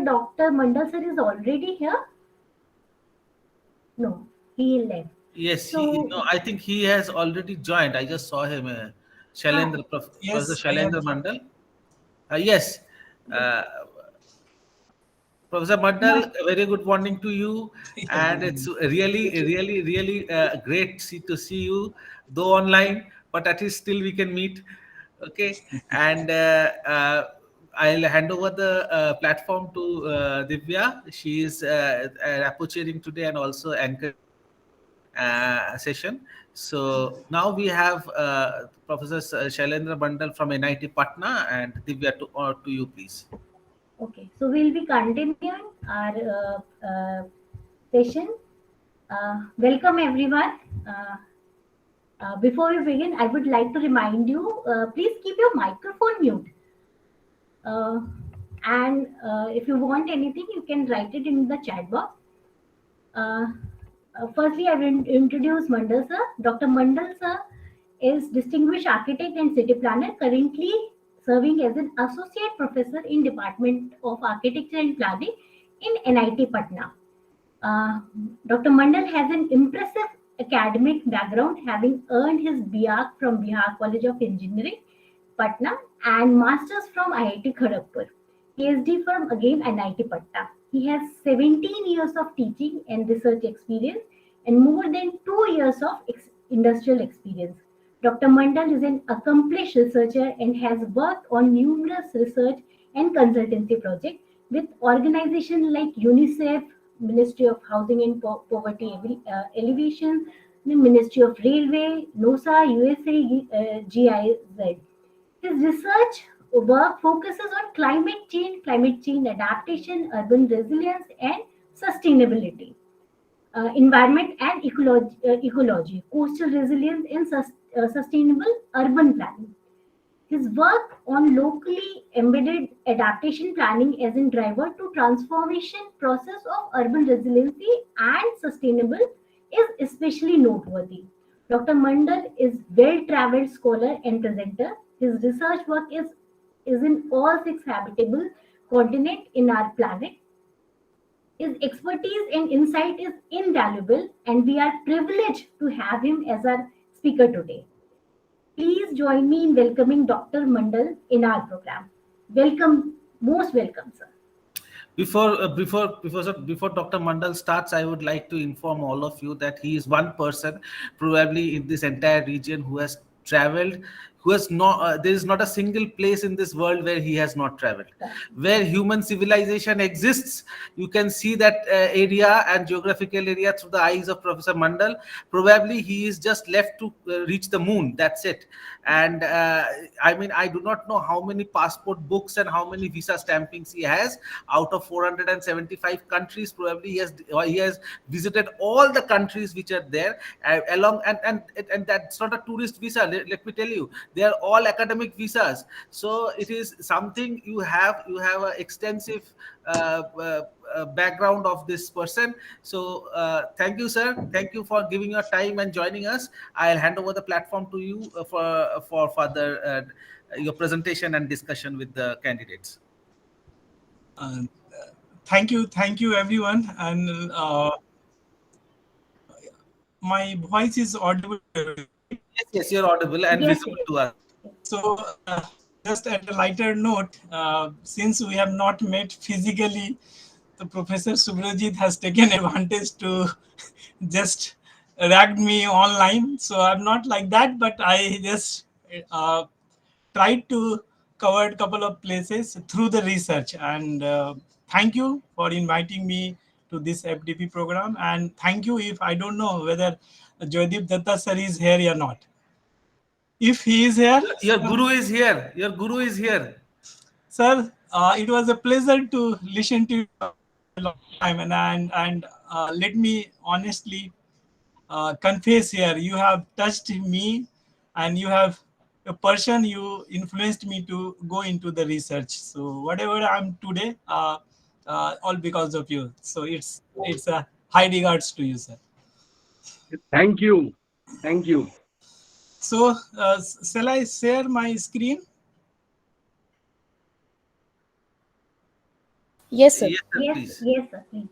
Dr. Mandal sir is already here? No, he left. Yes, So, no, I think he has already joined. I just saw him, ah, Professor Yes, I have. Shailendra Mandal. Yes, uh, Professor my, Mandal, a very good morning to you, Yeah, and good it's evening. really great to see you, though online, but at least still we can meet. Okay, and I'll hand over the platform to Divya. She is rapporteuring today and also anchoring session. So now we have Professor Shailendra Mandal from NIT Patna and Divya to you, please. okay, so we'll be continuing our session. Welcome everyone. Before we begin, I would like to remind you, please keep your microphone mute. Uh, and if you want anything, you can write it in the chat box. Uh, Firstly, I will introduce Mandal sir. Dr. Mandal sir is distinguished architect and city planner, currently serving as an associate professor in Department of Architecture and Planning in NIT Patna. Uh, Dr. Mandal has an impressive academic background, having earned his BArch from Bihar College of Engineering, Patna, and Masters from IIT Kharagpur. PhD from again NIT Patna. He has 17 years of teaching and research experience and more than 2 years of industrial experience. Dr. Mandal is an accomplished researcher and has worked on numerous research and consultancy projects with organizations like UNICEF, Ministry of Housing and Poverty Alleviation, the Ministry of Railway, NOSA, USA, GIZ. His research work focuses on climate change adaptation, urban resilience, and sustainability, environment and ecology, coastal resilience, and sustainable urban planning. His work on locally embedded adaptation planning as a driver to transformation process of urban resiliency and sustainable is especially noteworthy. Dr. Mandal is well-traveled scholar and presenter. His research work is in all six habitable continents in our planet. His expertise and insight is invaluable, and we are privileged to have him as our speaker today. Please join me in welcoming Dr. Mandal in our program. Welcome, most welcome, sir. Before Dr. Mandal starts, I would like to inform all of you that he is one person, probably in this entire region, who has traveled, who has not. There is not a single place in this world where he has not traveled. Where human civilization exists, you can see that area and geographical area through the eyes of Professor Mandal. Probably he is just left to reach the moon. That's it. And I mean, I do not know how many passport books and how many visa stampings he has out of 475 countries. Probably he has visited all the countries which are there along, and that's not a tourist visa. Let me tell you, they are all academic visas. So it is something you have an extensive background of this person. So thank you, sir. Thank you for giving your time and joining us. I'll hand over the platform to you for further your presentation and discussion with the candidates. Uh, thank you, everyone. And my voice is audible. Yes, you're audible and Yes, visible yes. to us. So, just at a lighter note, since we have not met physically, the Professor Subrajit has taken advantage to just ragged me online. So I'm not like that, but I just uh, tried to cover a couple of places through the research. And thank you for inviting me to this FDP program. And thank you if I don't know whether Joydeep Datta sir is here or not. If he is here, Your sir, guru is here. Your guru is here. sir, it was a pleasure to listen to you for a long time. And let me honestly confess here, you have touched me, and you have a person you influenced me to go into the research. So whatever I'm today, all because of you. So it's a high regards to you, sir. Thank you. Thank you. So shall I share my screen? Yes, sir. Yes, sir, Yes, please. yes, sir, please.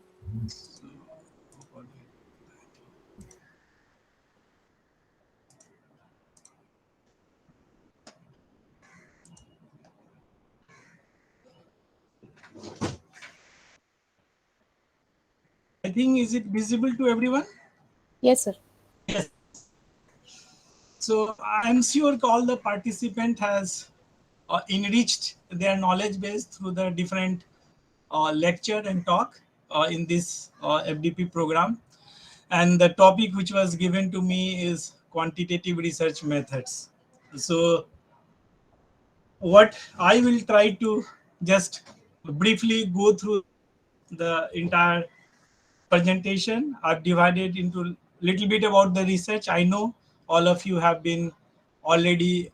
I think, is it visible to everyone? Yes, sir. Yes. So I'm sure all the participant has enriched their knowledge base through the different lecture and talk in this FDP program. And the topic which was given to me is quantitative research methods. So what I will try to just briefly go through the entire presentation. I've divided into little bit about the research. I know all of you have been already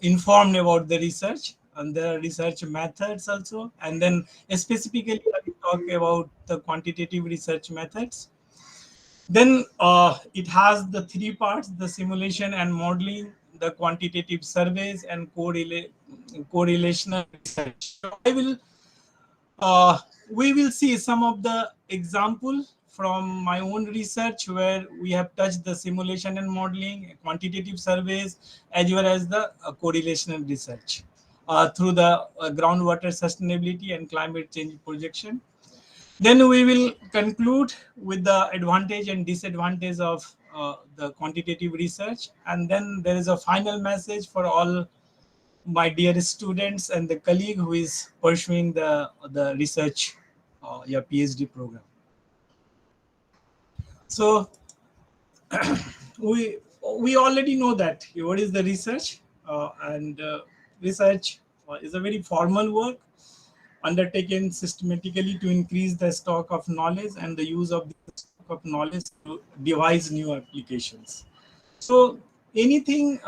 informed about the research and the research methods also. And then specifically I will talk about the quantitative research methods. Then it has the three parts: the simulation and modeling, the quantitative surveys, and correlational research. So I will we will see some of the example from my own research where we have touched the simulation and modeling, quantitative surveys, as well as the correlational research through the groundwater sustainability and climate change projection. Then we will conclude with the advantage and disadvantage of the quantitative research. And then there is a final message for all my dear students and the colleague who is pursuing the research, your PhD program. So we we already know that what is the research, and research is a very formal work undertaken systematically to increase the stock of knowledge and the use of the stock of knowledge to devise new applications. So anything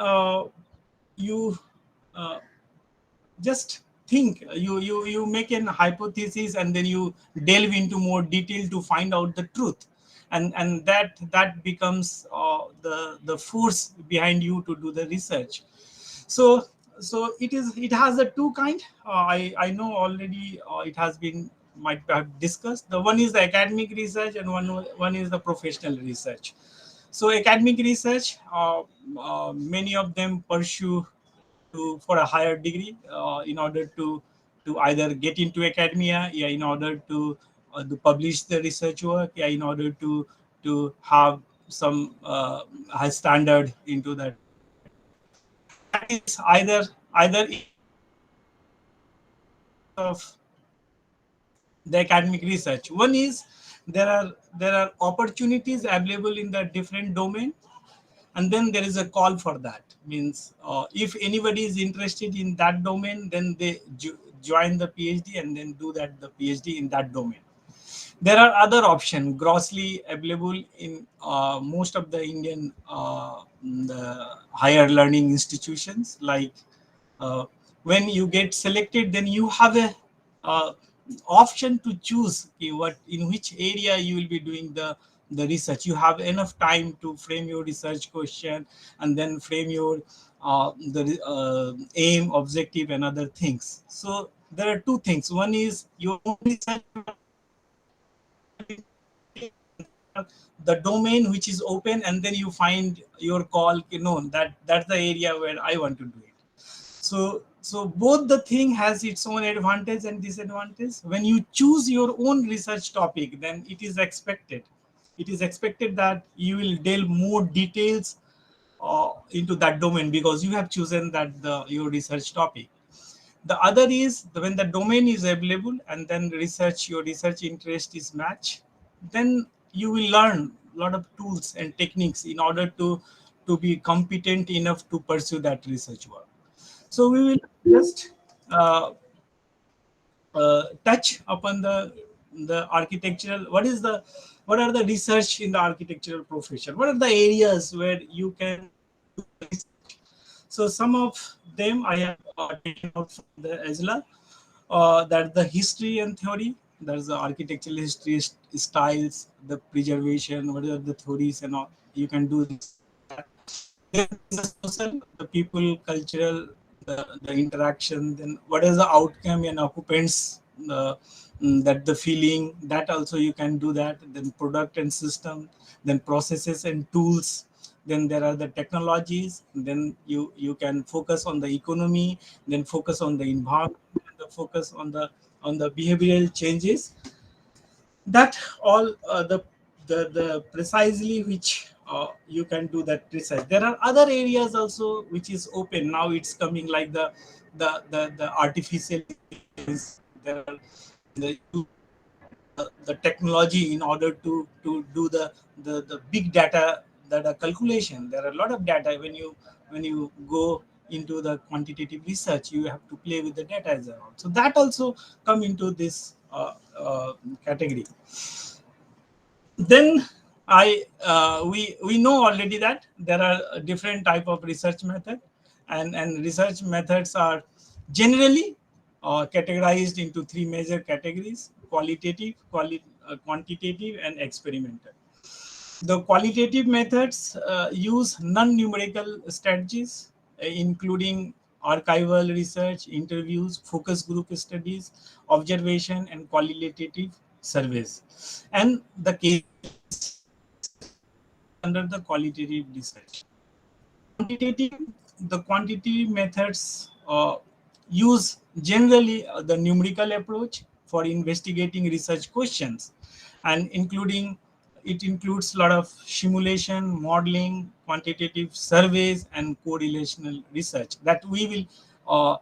you uh, just think, you make an hypothesis and then you delve into more detail to find out the truth, and that becomes the force behind you to do the research. So it has a two kind. I know already it has been might have discussed. The one is the academic research and one is the professional research. So academic research, many of them pursue for a higher degree in order to either get into academia, yeah, in order to publish the research work, yeah, in order to have some high standard into that. That is either of the academic research. One is there are opportunities available in the different domain, and then there is a call for that. Means if anybody is interested in that domain, then they join the PhD and then do that the PhD in that domain. There are other options grossly available in most of the Indian the higher learning institutions. Like when you get selected, then you have a uh, option to choose, okay, what in which area you will be doing the research. You have enough time to frame your research question and then frame your the aim, objective, and other things. So there are two things. One is your own research, the domain which is open, and then you find your call, that's the area where I want to do it. So both the thing has its own advantage and disadvantage. When you choose your own research topic, then it is expected that you will delve more details into that domain because you have chosen that your research topic. The other is when the domain is available and then your research interest is matched, then you will learn a lot of tools and techniques in order to be competent enough to pursue that research work. So we will just touch upon the architectural. What are the research in the architectural profession? What are the areas where you can do research? So some of them I have taken out from the ESLA. That's the history and theory. There's the architectural history, styles, the preservation, what are the theories and all. You can do this. Then the social, the people, cultural, the interaction, then what is the outcome and occupants that the feeling, that also you can do that. Then product and system, then processes and tools, then there are the technologies, then you can focus on the economy, then focus on the environment, and the focus on the behavioral changes. That all the precisely which you can do that research. There are other areas also which is open now, it's coming, like the artificial intelligence. There are the technology in order to do the big data calculation. There are a lot of data. When you go into the quantitative research, you have to play with the data as well. So that also come into this category. Then we know already that there are different type of research method, and research methods are generally categorized into three major categories: qualitative, quantitative, and experimental. The qualitative methods use non-numerical strategies, including archival research, interviews, focus group studies, observation, and qualitative surveys. And the case under the qualitative research. Quantitative, the quantitative methods use generally the numerical approach for investigating research questions, and including it includes a lot of simulation, modeling, quantitative surveys, and correlational research that we will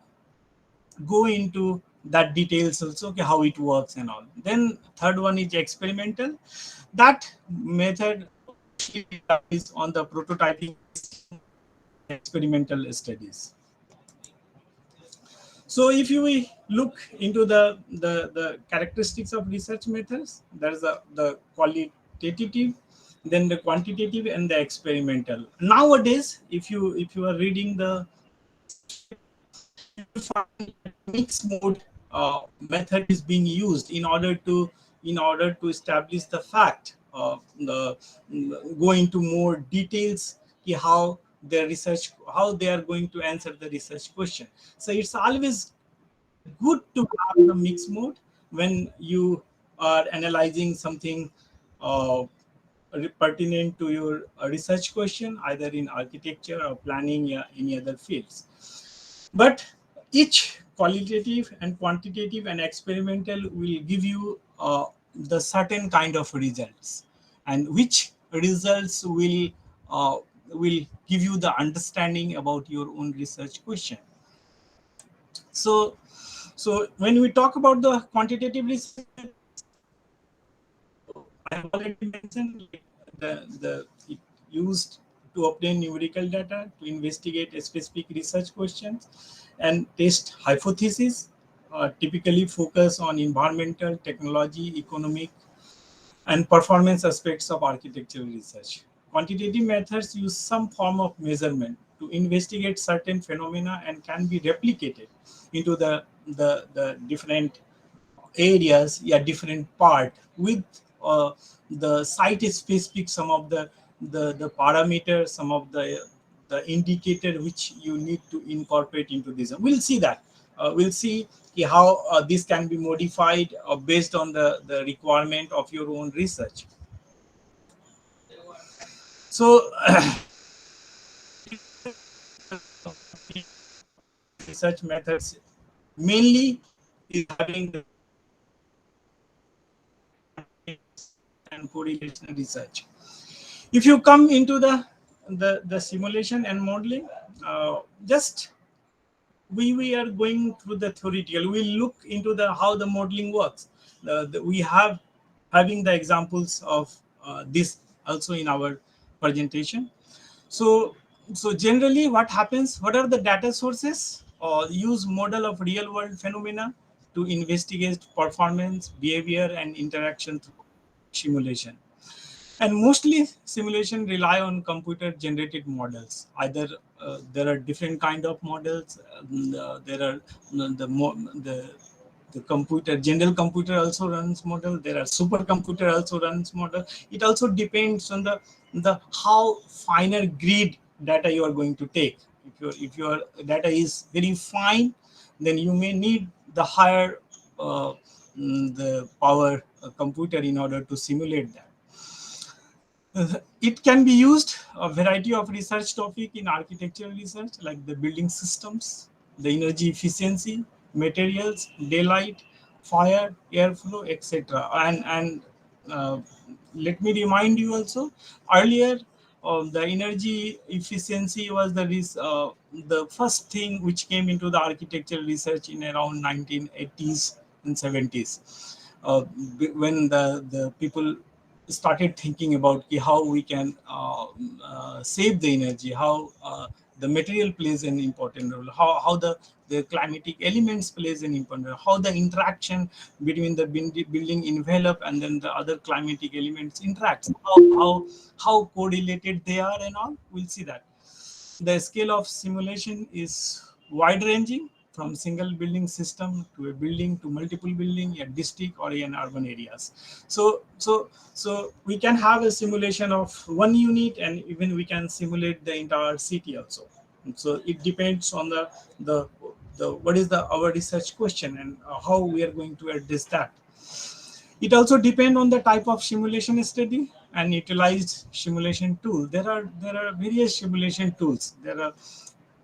go into that details also, okay, how it works and all. Then third one is experimental. That method is on the prototyping experimental studies. So if you look into the characteristics of research methods, there's the qualitative, then the quantitative, and the experimental. Nowadays, if you are reading the mixed mode method is being used in order to establish the fact, go into more details, how their research, how they are going to answer the research question. So it's always good to have the mixed mode when you are analyzing something pertinent to your research question, either in architecture or planning or any other fields. But each qualitative and quantitative and experimental will give you the certain kind of results, and which results will give you the understanding about your own research question. So when we talk about the quantitative research, I have already mentioned, like, the it used to obtain numerical data to investigate a specific research questions and test hypotheses, typically focus on environmental, technology, economic, and performance aspects of architectural research. Quantitative methods use some form of measurement to investigate certain phenomena and can be replicated into the different areas, yeah, different part with the site specific, some of the parameters, some of the indicator which you need to incorporate into this. We'll see that. We'll see how this can be modified based on the requirement of your own research. So research methods mainly is having the and correlation research. If you come into the simulation and modeling, just we are going through the theoretical. We look into the how the modeling works. We have having the examples of this also in our presentation. So generally what happens, what are the data sources? Use model of real world phenomena to investigate performance, behavior, and interaction through simulation. And mostly simulation rely on computer generated models. Either there are different kind of models. There are the computer, general computer also runs model. There are supercomputer also runs model. It also depends on the how finer grid data you are going to take. If your data is very fine, then you may need the higher the power computer in order to simulate that. It can be used a variety of research topic in architectural research, like the building systems, the energy efficiency, materials, daylight, fire, airflow, etc. And let me remind you also, earlier the energy efficiency was the first thing which came into the architectural research in around 1980s and 70s, when the people started thinking about how we can save the energy, how the material plays an important role, how the climatic elements plays an important role, how the interaction between the building envelope and then the other climatic elements interacts, how correlated they are and all. We'll see that. The scale of simulation is wide ranging, from single building system to a building to multiple building, a district or in urban areas. So we can have a simulation of one unit, and even we can simulate the entire city also. So it depends on the what is the our research question and how we are going to address that. It also depends on the type of simulation study and utilized simulation tool. There are various simulation tools.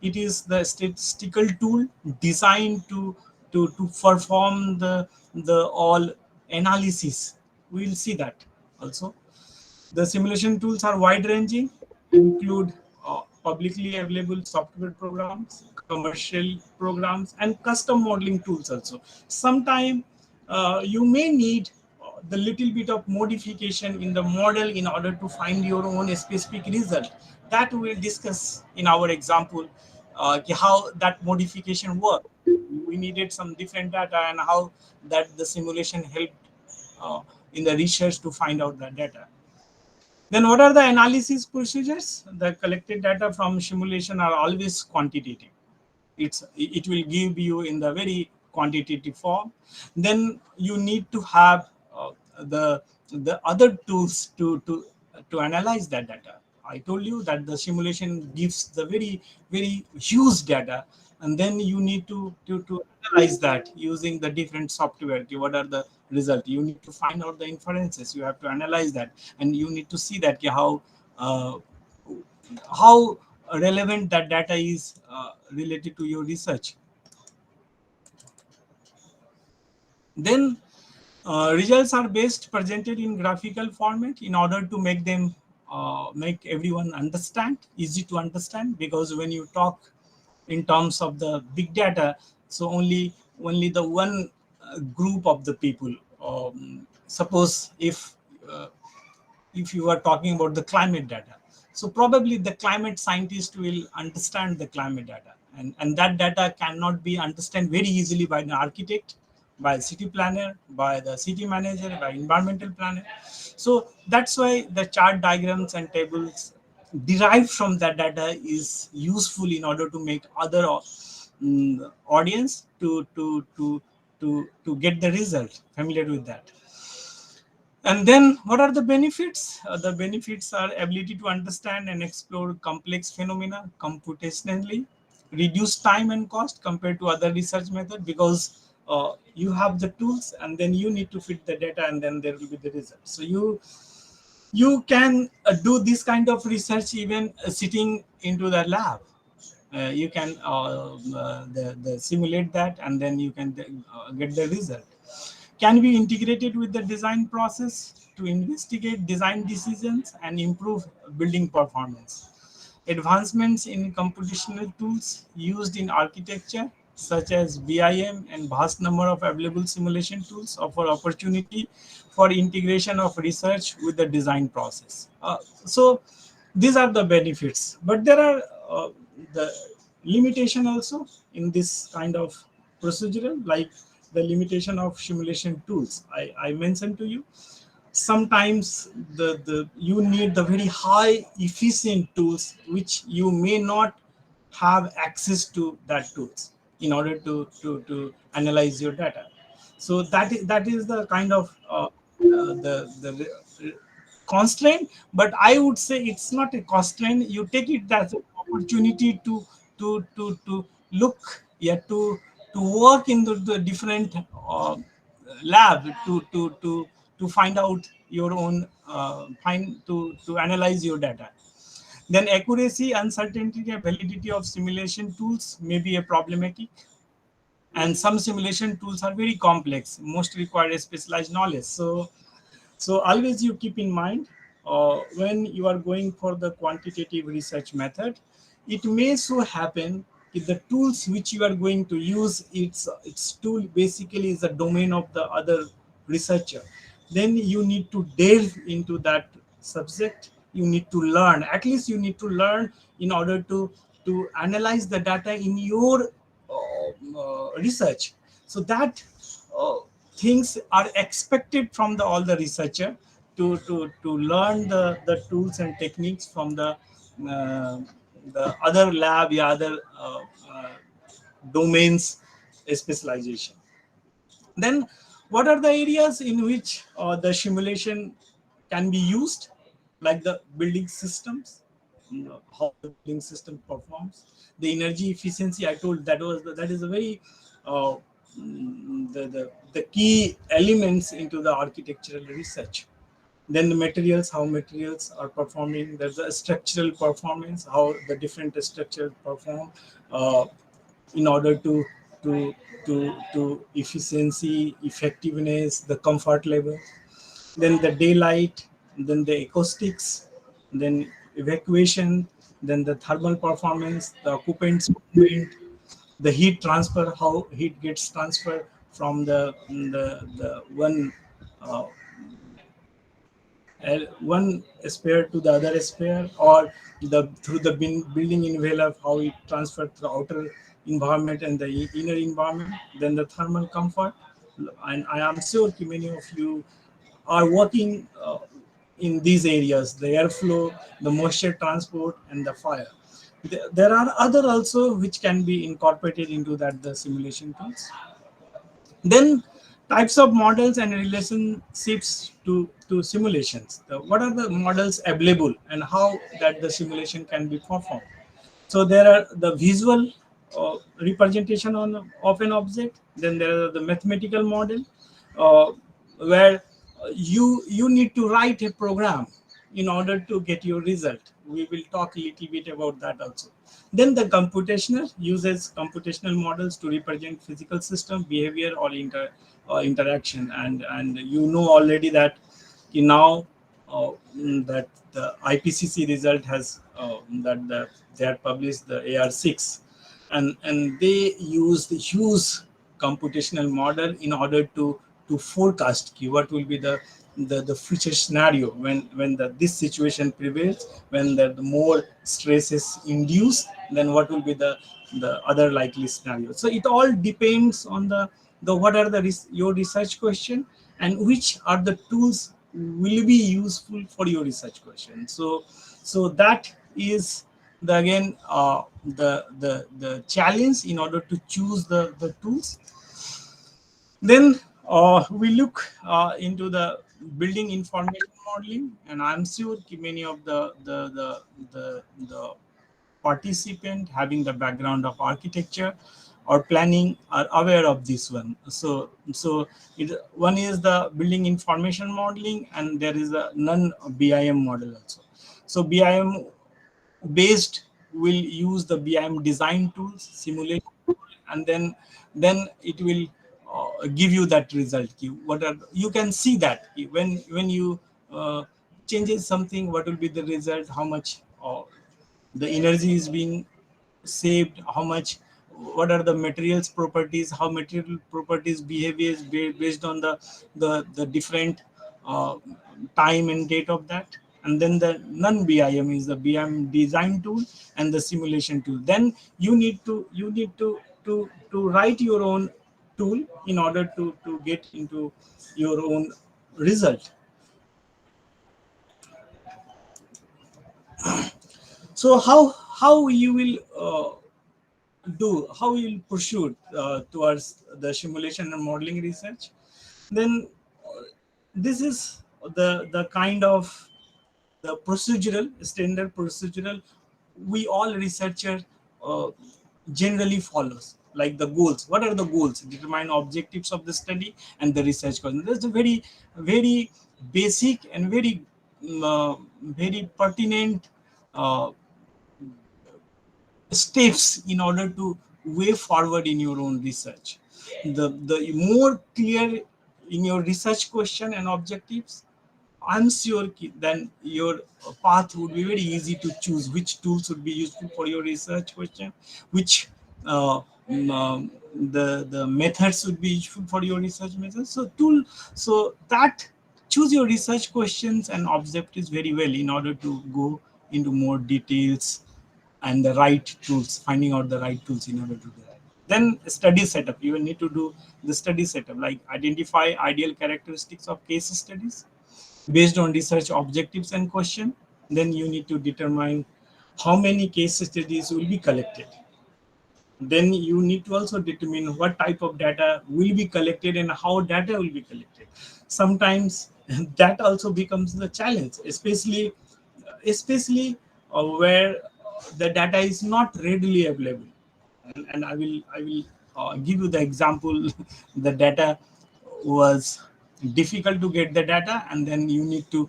It is the statistical tool designed to perform the all analysis. We will see that also. The simulation tools are wide ranging, include publicly available software programs, commercial programs, and custom modeling tools also. Sometime you may need the little bit of modification in the model in order to find your own specific result. That we'll discuss in our example, how that modification worked. We needed some different data and how that the simulation helped in the research to find out that data. Then what are the analysis procedures? The collected data from simulation are always quantitative. It will give you in the very quantitative form. Then you need to have the other tools to analyze that data. I told you that the simulation gives the very huge data, and then you need to analyze that using the different software. What are the result? You need to find out the inferences. You have to analyze that, and you need to see that uh, how relevant that data is related to your research. Then results are best presented in graphical format in order to make them make everyone understand, easy to understand, because when you talk in terms of the big data, so only the one group of the people, suppose uh, if you are talking about the climate data, so probably the climate scientist will understand the climate data, and that data cannot be understood very easily by an architect, by city planner, by the city manager, by environmental planner. So that's why the chart diagrams and tables derived from that data is useful in order to make other audience to get the result familiar with that. And then what are the benefits? The benefits are ability to understand and explore complex phenomena computationally, reduce time and cost compared to other research method, because you have the tools and then you need to fit the data and then there will be the result. So you can do this kind of research even sitting into the lab. You can simulate that and then you can get the result. Can be integrated with the design process to investigate design decisions and improve building performance. Advancements in computational tools used in architecture, such as BIM and vast number of available simulation tools, offer opportunity for integration of research with the design process. So these are the benefits, but there are the limitation also in this kind of procedural, like the limitation of simulation tools. I mentioned to you, sometimes the you need the very high efficient tools which you may not have access to that tools in order to analyze your data. So that is the kind of the constraint, but I would say it's not a constraint. You take it as an opportunity to look, yeah, to work in the different lab to find out your own to analyze your data. Then accuracy, uncertainty, and validity of simulation tools may be a problematic, and some simulation tools are very complex. Most require a specialized knowledge. So always you keep in mind when you are going for the quantitative research method, it may so happen if the tools which you are going to use, its tool basically is the domain of the other researcher. Then you need to delve into that subject. You need to learn. At least you need to learn in order to analyze the data in your research. So that things are expected from all the researcher to learn the tools and techniques from uh, the other lab, yeah, other domains specialization. Then what are the areas in which the simulation can be used, like the building systems, how the building system performs, the energy efficiency. I told that is a very the key elements into the architectural research. Then the materials, how materials are performing. There's a structural performance, how the different structures perform in order to efficiency, effectiveness, the comfort level. Then the daylight, then the acoustics, then evacuation, then the thermal performance, the occupants movement, the heat transfer, how heat gets transferred from the uh, one sphere to the other sphere, or the through the building envelope, how it transferred to the outer environment and the inner environment. Then the thermal comfort, and I am sure many of you are working in these areas: the airflow, the moisture transport, and the fire. There are other also which can be incorporated into that the simulation tools. Then types of models and relationships to simulations. What are the models available and how that the simulation can be performed? So there are the visual representation of an object. Then there are the mathematical model uh, where you need to write a program in order to get your result. We will talk a little bit about that also. Then the computational uses computational models to represent physical system behavior or interaction. And you know already that now that the IPCC result has they had published the AR6, and they use the huge computational model in order to forecast what will be the future scenario when this situation prevails, when the more stress is induced, then what will be the other likely scenario. So it all depends on the what are your research question, and which are the tools will be useful for your research question. So that is again the challenge in order to choose the tools. Then we look into the building information modeling, and I'm sure many of the participant having the background of architecture or planning are aware of this one. One is the building information modeling, and there is a non-BIM model also. So BIM based will use the BIM design tools, simulation, and then it will give you that result. You can see that when you changes something, what will be the result, how much the energy is being saved, how much, what are the materials properties, how material properties behaviors based on the different uh, time and date of that. And then the non-BIM is the BIM design tool and the simulation tool. Then you need to write your own tool in order to get into your own result. So how you will how you will pursue towards the simulation and modeling research? Then this is the kind of the procedural, standard procedural we all researcher uh, generally follows. like the goals. What are the goals? Determine objectives of the study and the research question. That's a very, very basic and very pertinent steps in order to way forward in your own research. The more clear in your research question and objectives, I'm sure then your path would be very easy to choose which tools would be useful for your research question, which the methods would be useful for your research methods. So that choose your research questions and objectives very well in order to go into more details and the right tools, finding out the right tools in order to do that. Then study setup. You will need to do the study setup, like identify ideal characteristics of case studies based on research objectives and question. Then you need to determine how many case studies will be collected. Then you need to also determine what type of data will be collected and how data will be collected. Sometimes that also becomes the challenge, especially where the data is not readily available. And I will give you the example. The data was difficult to get the data, and then you need to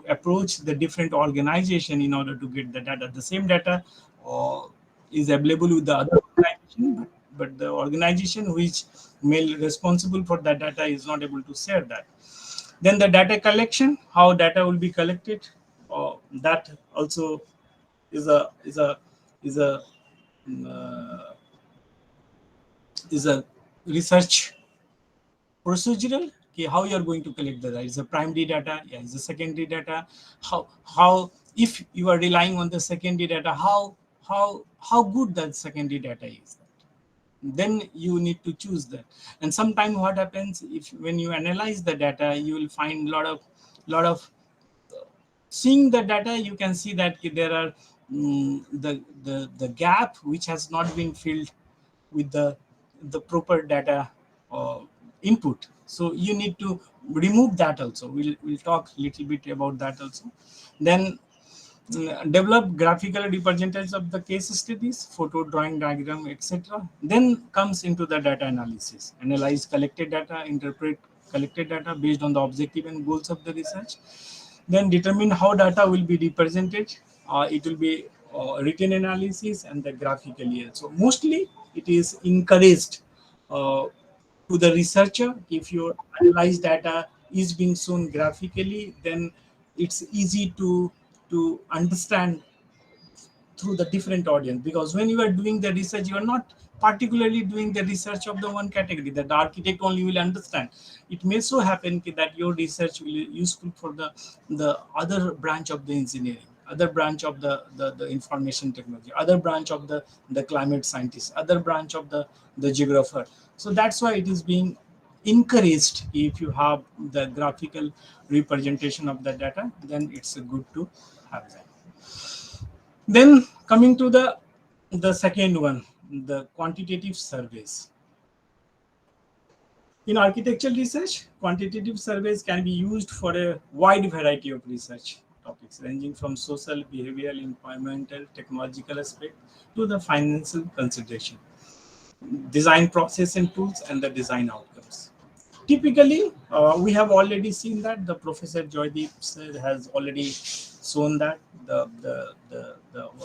approach the different organization in order to get the data. The same data uh, is available with the other organization, but the organization which may responsible for that data is not able to share that. Then the data collection, how data will be collected, that also is a uh, is a research procedural. Okay, how you are going to collect the data? Is a primary data? Yeah, is a secondary data? How if you are relying on the secondary data, how good that secondary data is? Then you need to choose that. And sometimes what happens, if when you analyze the data, you will find lot of seeing the data, you can see that there are the gap which has not been filled with the proper data input. So you need to remove that also. We'll talk a little bit about that also. Then develop graphical representations of the case studies, photo, drawing, diagram, etc. Then comes into the data analysis. Analyze collected data, interpret collected data based on the objective and goals of the research. Then determine how data will be represented. It will be written analysis and the graphically. So mostly it is encouraged to the researcher. If your analyzed data is being shown graphically, then it's easy to understand through the different audience, because when you are doing the research, you are not particularly doing the research of the one category that the architect only will understand. It may so happen that your research will be useful for the other branch of the engineering, other branch of the information technology, other branch of the climate scientist, other branch of the geographer. So that's why it is being encouraged. If you have the graphical representation of the data, then it's good to have that. Then coming to the second one, the quantitative surveys. In architectural research, quantitative surveys can be used for a wide variety of research topics, ranging from social, behavioral, environmental, technological aspect to the financial consideration, design process and tools, and the design outcomes. Typically, we have already seen that the Professor Joydeep sir has already shown that the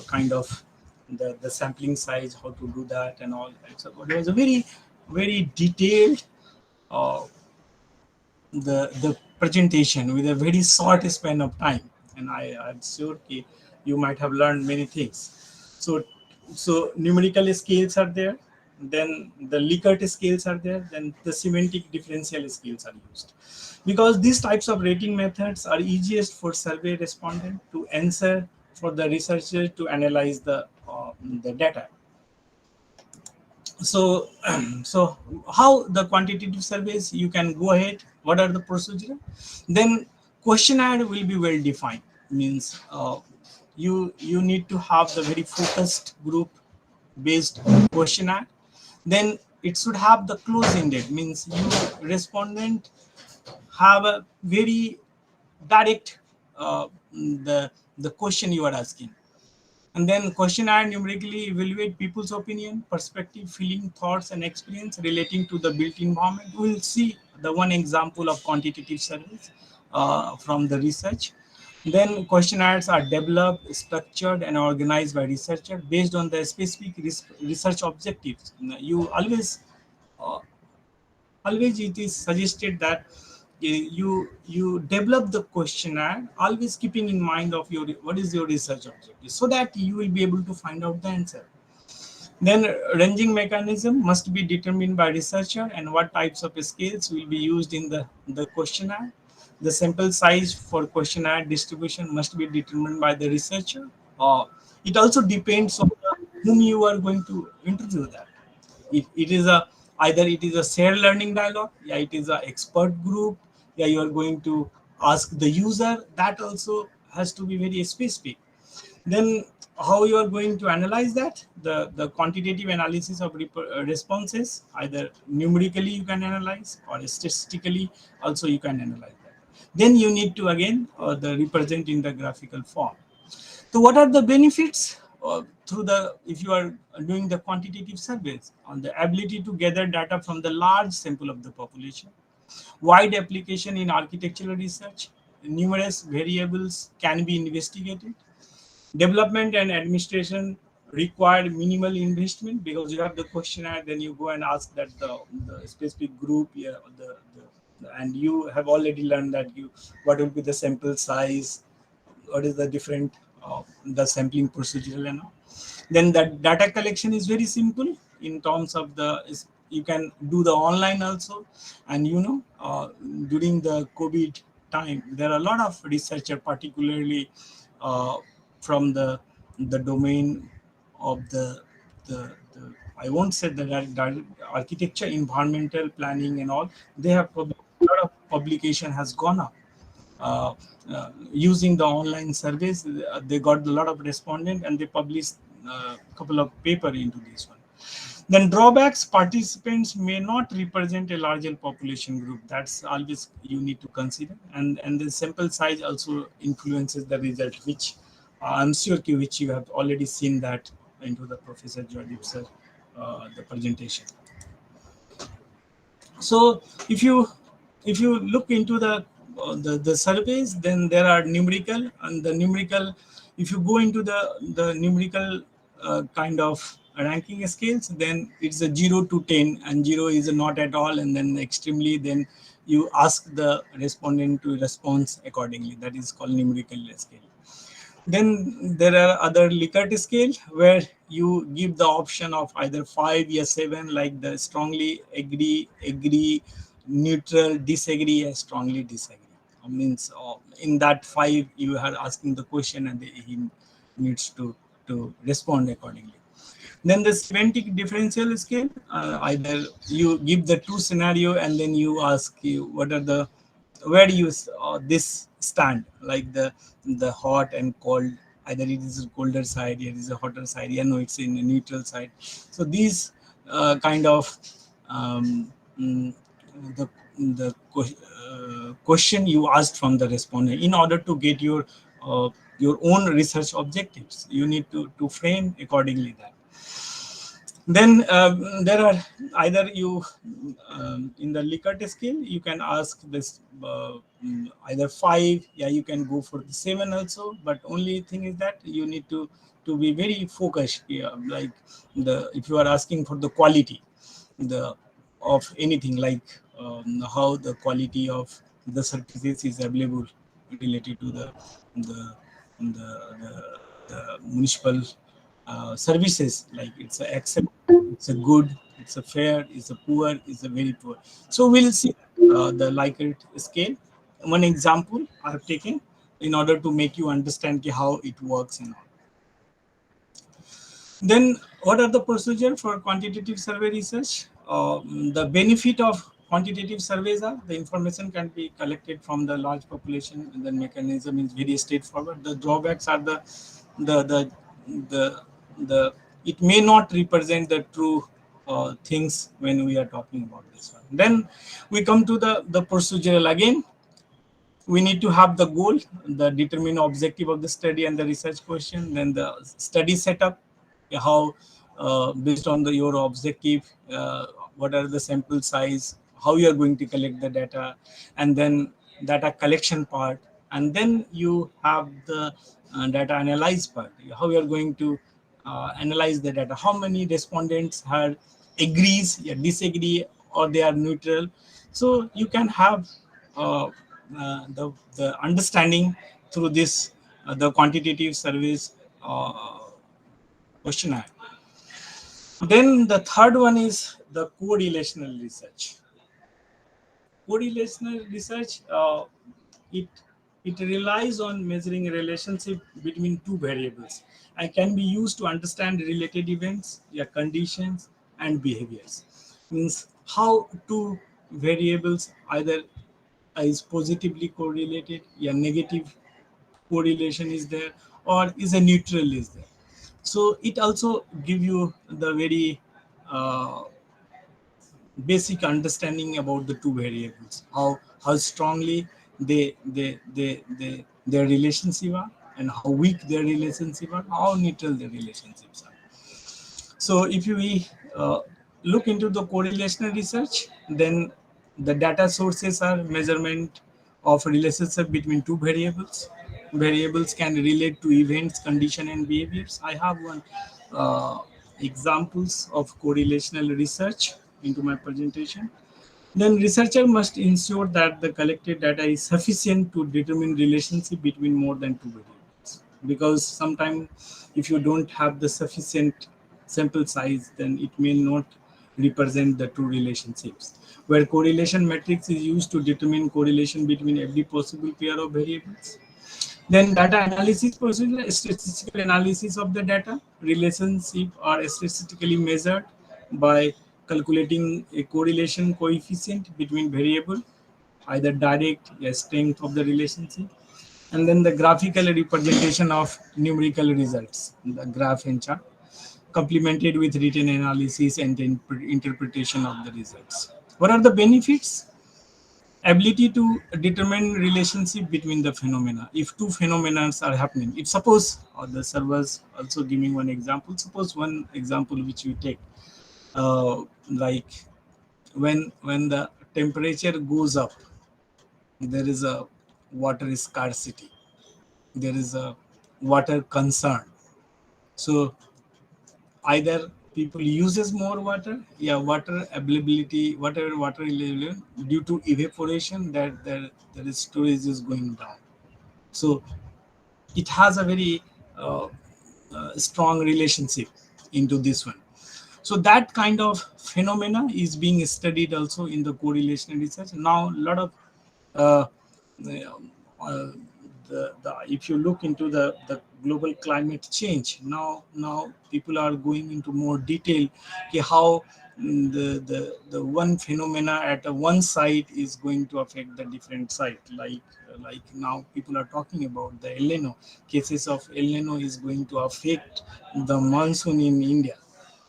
kind of the sampling size, how to do that, and all that. So it was a very detailed uh, the presentation with a very short span of time, and I'm sure you might have learned many things. So numerical scales are there, then the Likert scales are there, then the semantic differential scales are used, because these types of rating methods are easiest for survey respondent to answer, for the researcher to analyze the data. So so how the quantitative surveys, you can go ahead, what are the procedure. Then questionnaire will be well defined, means you need to have the very focused group based questionnaire. Then it should have the close ended, means you respondent have a very direct the question you are asking. And then questionnaire numerically evaluate people's opinion, perspective, feeling, thoughts, and experience relating to the built environment. We'll see the one example of quantitative surveys from the research. Then questionnaires are developed, structured, and organized by researchers based on the specific research objectives. You uh, always it is suggested that you develop the questionnaire always keeping in mind of your what is your research objective, so that you will be able to find out the answer. Then ranging mechanism must be determined by researcher, and what types of scales will be used in the questionnaire. The sample size for questionnaire distribution must be determined by the researcher. It also depends on whom you are going to interview that. It is a either it is a shared learning dialogue, yeah, it is a expert group, yeah, you are going to ask the user. That also has to be very specific. Then how you are going to analyze that, the quantitative analysis of responses, either numerically you can analyze or statistically also you can analyze that. Then you need to again the represent in the graphical form. So what are the benefits through the if you are doing the quantitative surveys? On the ability to gather data from the large sample of the population, wide application in architectural research, numerous variables can be investigated. Development and administration require minimal investment because you have the questionnaire, then you go and ask that the specific group, yeah, and you have already learned that you what will be the sample size, what is the different the sampling procedure and all. Then the data collection is very simple in terms of you can do the online also. And during the COVID time, there are a lot of researcher, particularly uh, from the domain of the I won't say the architecture, environmental planning and all. They have a lot of publication has gone up using the online surveys. They got a lot of respondent and they published a couple of paper into this one. Then drawbacks: participants may not represent a larger population group. That's always you need to consider. And the sample size also influences the result, which I'm sure which you have already seen that into the Professor Joydeep sir the presentation. So if you look into the surveys, then there are numerical, and the numerical, if you go into the numerical kind of ranking scales, then it's a 0 to 10, and 0 is a not at all, and then extremely, then you ask the respondent to respond accordingly. That is called numerical scale. Then there are other Likert scale where you give the option of either 5 or 7, like the strongly agree, neutral, disagree, and strongly disagree. Means in that 5 you are asking the question and he needs to respond accordingly. Then the semantic differential scale, either you give the two scenario and then you ask you what are the where do you this stand, like the hot and cold, either it is a colder side, it is a hotter side, no, it's in a neutral side. So these kind of the question you asked from the respondent in order to get your own research objectives, you need to frame accordingly that. Then there are either you in the Likert scale you can ask this either 5, yeah, you can go for the 7 also, but only thing is that you need to be very focused, yeah, like if you are asking for the quality of anything, like how the quality of the services is available related to the municipal services, like it's a accept, it's a good, it's a fair, it's a poor, it's a very poor. So we'll see the Likert scale. One example I have taken in order to make you understand how it works and all. Then what are the procedure for quantitative survey research? The benefit of quantitative surveys are the information can be collected from the large population, and the mechanism is very straightforward. The drawbacks are the it may not represent the true things when we are talking about this one. Then we come to the procedural again. we need to have the goal, the determine objective of the study and the research question, then the study setup, how based on your objective, what are the sample size, how you are going to collect the data, and then data collection part, and then you have the data analyze part, how you are going to analyze the data, how many respondents had agrees, yeah, disagree, or they are neutral. So you can have the understanding through this the quantitative surveys questionnaire. Then the third one is the correlational research. Correlational research, it it relies on measuring a relationship between two variables and can be used to understand related events, yeah, conditions, and behaviors. Means how two variables either is positively correlated, yeah, negative correlation is there, or is a neutral is there. So it also give you the very uh, basic understanding about the two variables, how strongly their relationship are, and how weak their relationship are, how neutral their relationships are. So if we look into the correlational research, then the data sources are measurement of relationship between two variables. Variables can relate to events, condition, and behaviors. I have one examples of correlational research into my presentation. Then researcher must ensure that the collected data is sufficient to determine relationship between more than two variables. Because sometimes if you don't have the sufficient sample size, then it may not represent the true relationships. Where correlation matrix is used to determine correlation between every possible pair of variables. Then data analysis procedure, statistical analysis of the data. Relationship are statistically measured by calculating a correlation coefficient between variable, either direct or strength of the relationship. And then the graphical representation of numerical results, the graph and chart, complemented with written analysis and interpretation of the results. What are the benefits? Ability to determine relationship between the phenomena. If two phenomena are happening, if suppose, or the servers also giving one example, suppose one example which we take, like when the temperature goes up, there is a water scarcity, there is a water concern. So either people uses more water, yeah, water availability, whatever water available, due to evaporation, that there is storage is going down. So it has a very strong relationship into this one. So that kind of phenomena is being studied also in the correlation research. Now a lot of uh, uh, if you look into the global climate change, now people are going into more detail, okay, how the one phenomena at a one site is going to affect the different site, like now people are talking about the El Nino cases of El Nino is going to affect the monsoon in India,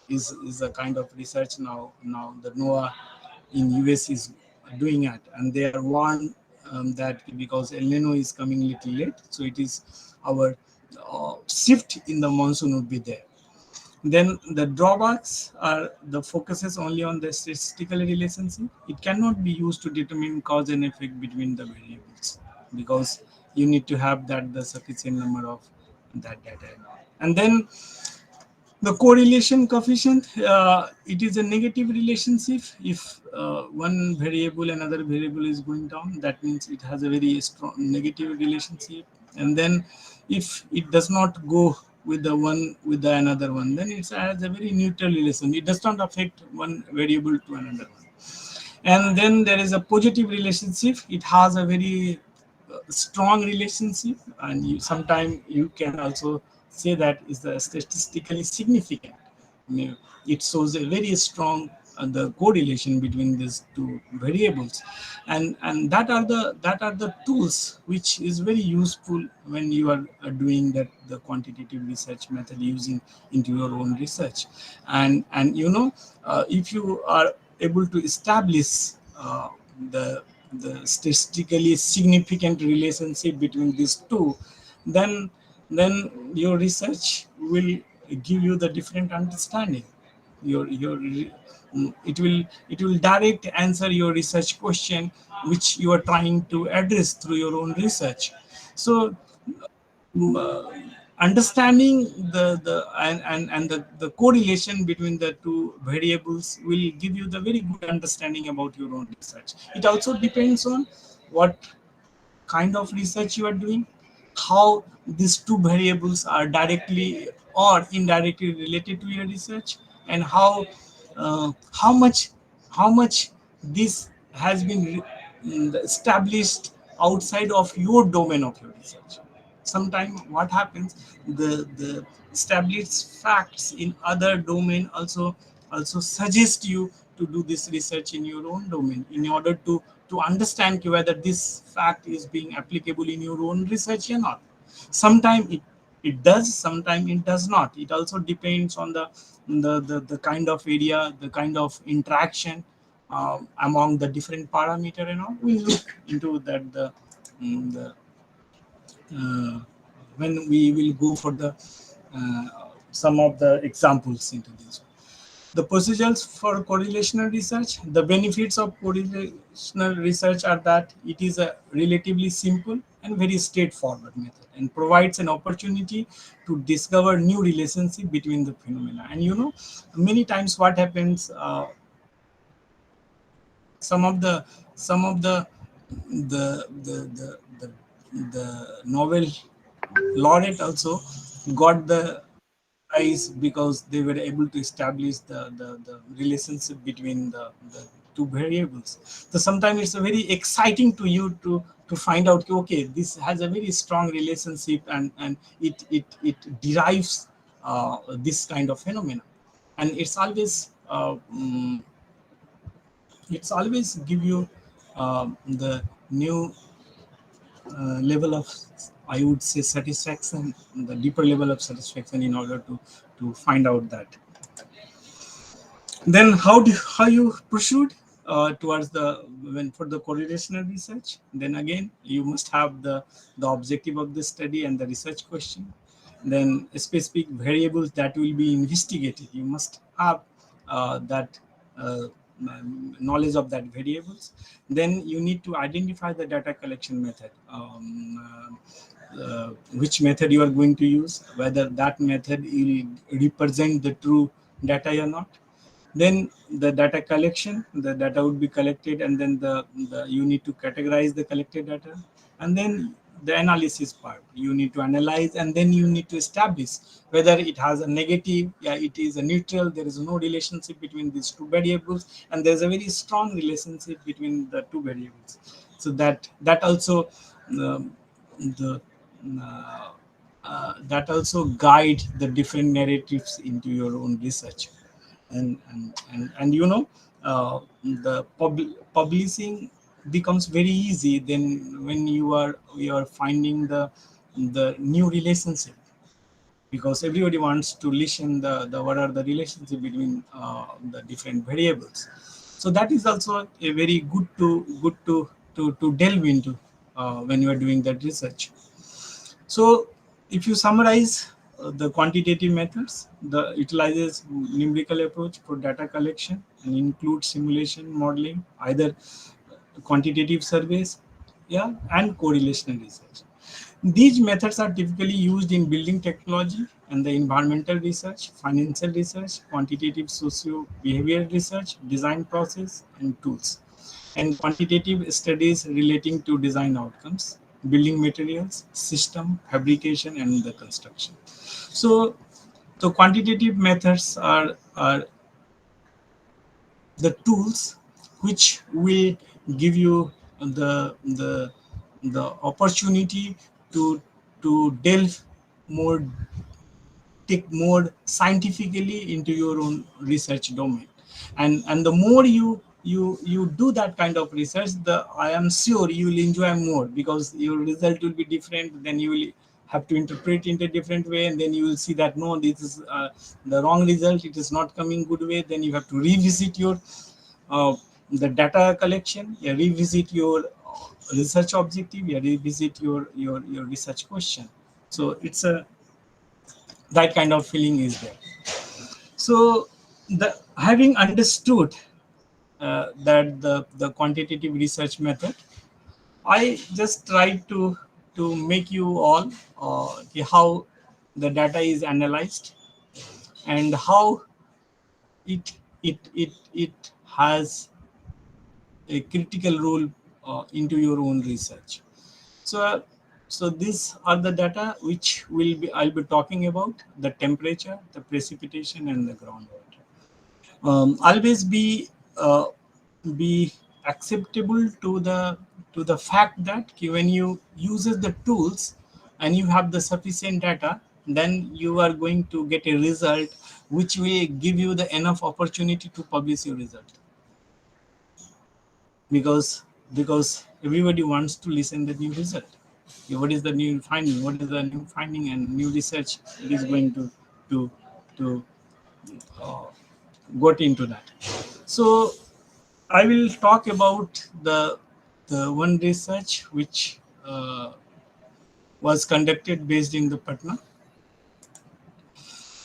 is a kind of research now the NOAA in US is doing it, and they are warned that because El Nino is coming a little late, so it is our shift in the monsoon would be there. Then the drawbacks are the focuses only on the statistical relationship. It cannot be used to determine cause and effect between the variables, because you need to have that the sufficient number of that data. And then the correlation coefficient, it is a negative relationship. If one variable, another variable is going down, that means it has a very strong negative relationship. And then if it does not go with the one with the another one, then it has a very neutral relation. It does not affect one variable to another one. And then there is a positive relationship. It has a very strong relationship, and sometimes you can also say that is the statistically significant. It shows a very strong the correlation between these two variables, and that are the tools which is very useful when you are doing that the quantitative research method using into your own research. And if you are able to establish the the statistically significant relationship between these two, then your research will give you the different understanding. It will direct answer your research question which you are trying to address through your own research. So understanding the correlation between the two variables will give you the very good understanding about your own research. It also depends on what kind of research you are doing, how these two variables are directly or indirectly related to your research, and how much this has been established outside of your domain of your research. Sometimes what happens, the established facts in other domain also suggest you to do this research in your own domain in order to understand whether this fact is being applicable in your own research or not. Sometimes it does, sometimes it does not. It also depends on the kind of area, the kind of interaction among the different parameter and all. We'll look into that the uh, when we will go for the some of the examples into this. The procedures for correlational research, the benefits of correlational research are that it is a relatively simple and very straightforward method and provides an opportunity to discover new relationship between the phenomena. And many times what happens, some of the the the the the, the novel laureate also got the prize because they were able to establish the relationship between the two variables. So sometimes it's a very exciting to you to find out, okay, this has a very strong relationship, and it derives this kind of phenomena. And it's always give you the new level of, I would say, satisfaction, the deeper level of satisfaction in order to find out that. Then how you pursued towards the when for the correlational research? Then again, you must have the objective of the study and the research question. Then specific variables that will be investigated. You must have that knowledge of that variables. Then you need to identify the data collection method. Which method you are going to use, whether that method will represent the true data or not. Then the data collection, the data would be collected, and then the you need to categorize the collected data. And then the analysis part, you need to analyze, and then you need to establish whether it has a negative, yeah, it is a neutral, there is no relationship between these two variables, and there's a very strong relationship between the two variables. So that also the uh, that also guide the different narratives into your own research. And the publishing becomes very easy then when you are finding the new relationship, because everybody wants to listen the what are the relationship between the different variables. So that is also a very good to delve into when you are doing that research. So, if you summarize the quantitative methods, the utilizes numerical approach for data collection and includes simulation modeling, either quantitative surveys, yeah, and correlational research. These methods are typically used in building technology and the environmental research, financial research, quantitative socio-behavioral research, design process, and tools, and quantitative studies relating to design outcomes, building materials, system, fabrication, and the construction. So, the quantitative methods are the tools which will give you the opportunity to delve more, take more scientifically into your own research domain. And the more you do that kind of research, the I am sure you will enjoy more, because your result will be different. Then you will have to interpret in a different way, and then you will see that no, this is the wrong result, it is not coming good way. Then you have to revisit your the data collection, you revisit your research objective, you revisit your research question. So it's a that kind of feeling is there. So the having understood that the quantitative research method, I just try to make you all how the data is analyzed and how it has a critical role into your own research. So so these are the data which I'll be talking about: the temperature, the precipitation, and the groundwater. Always be acceptable to the fact that when you uses the tools and you have the sufficient data, then you are going to get a result which will give you the enough opportunity to publish your result, because everybody wants to listen the new result. What is the new finding, what is the new finding and new research it is going to uh, got into that. So I will talk about the one research which was conducted based in the Patna.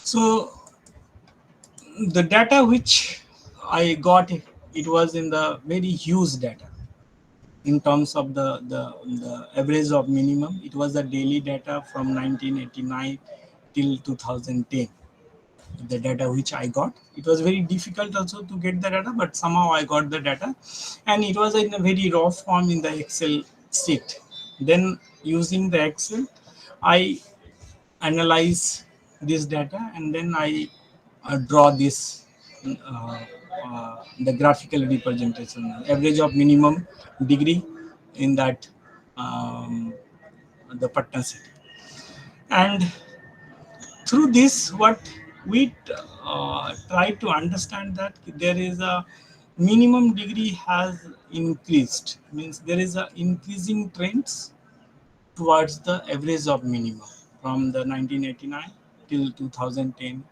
So the data which I got, it was in the very huge data in terms of the average of minimum. It was the daily data from 1989 till 2010. The data which I got, it was very difficult also to get the data, but somehow I got the data, and it was in a very raw form in the Excel sheet. Then using the Excel, I analyze this data, and then I draw this the graphical representation, average of minimum degree in that the Patna city. And through this, what we try to understand that there is a minimum degree has increased, means there is a increasing trends towards the average of minimum from the 1989 till 2010.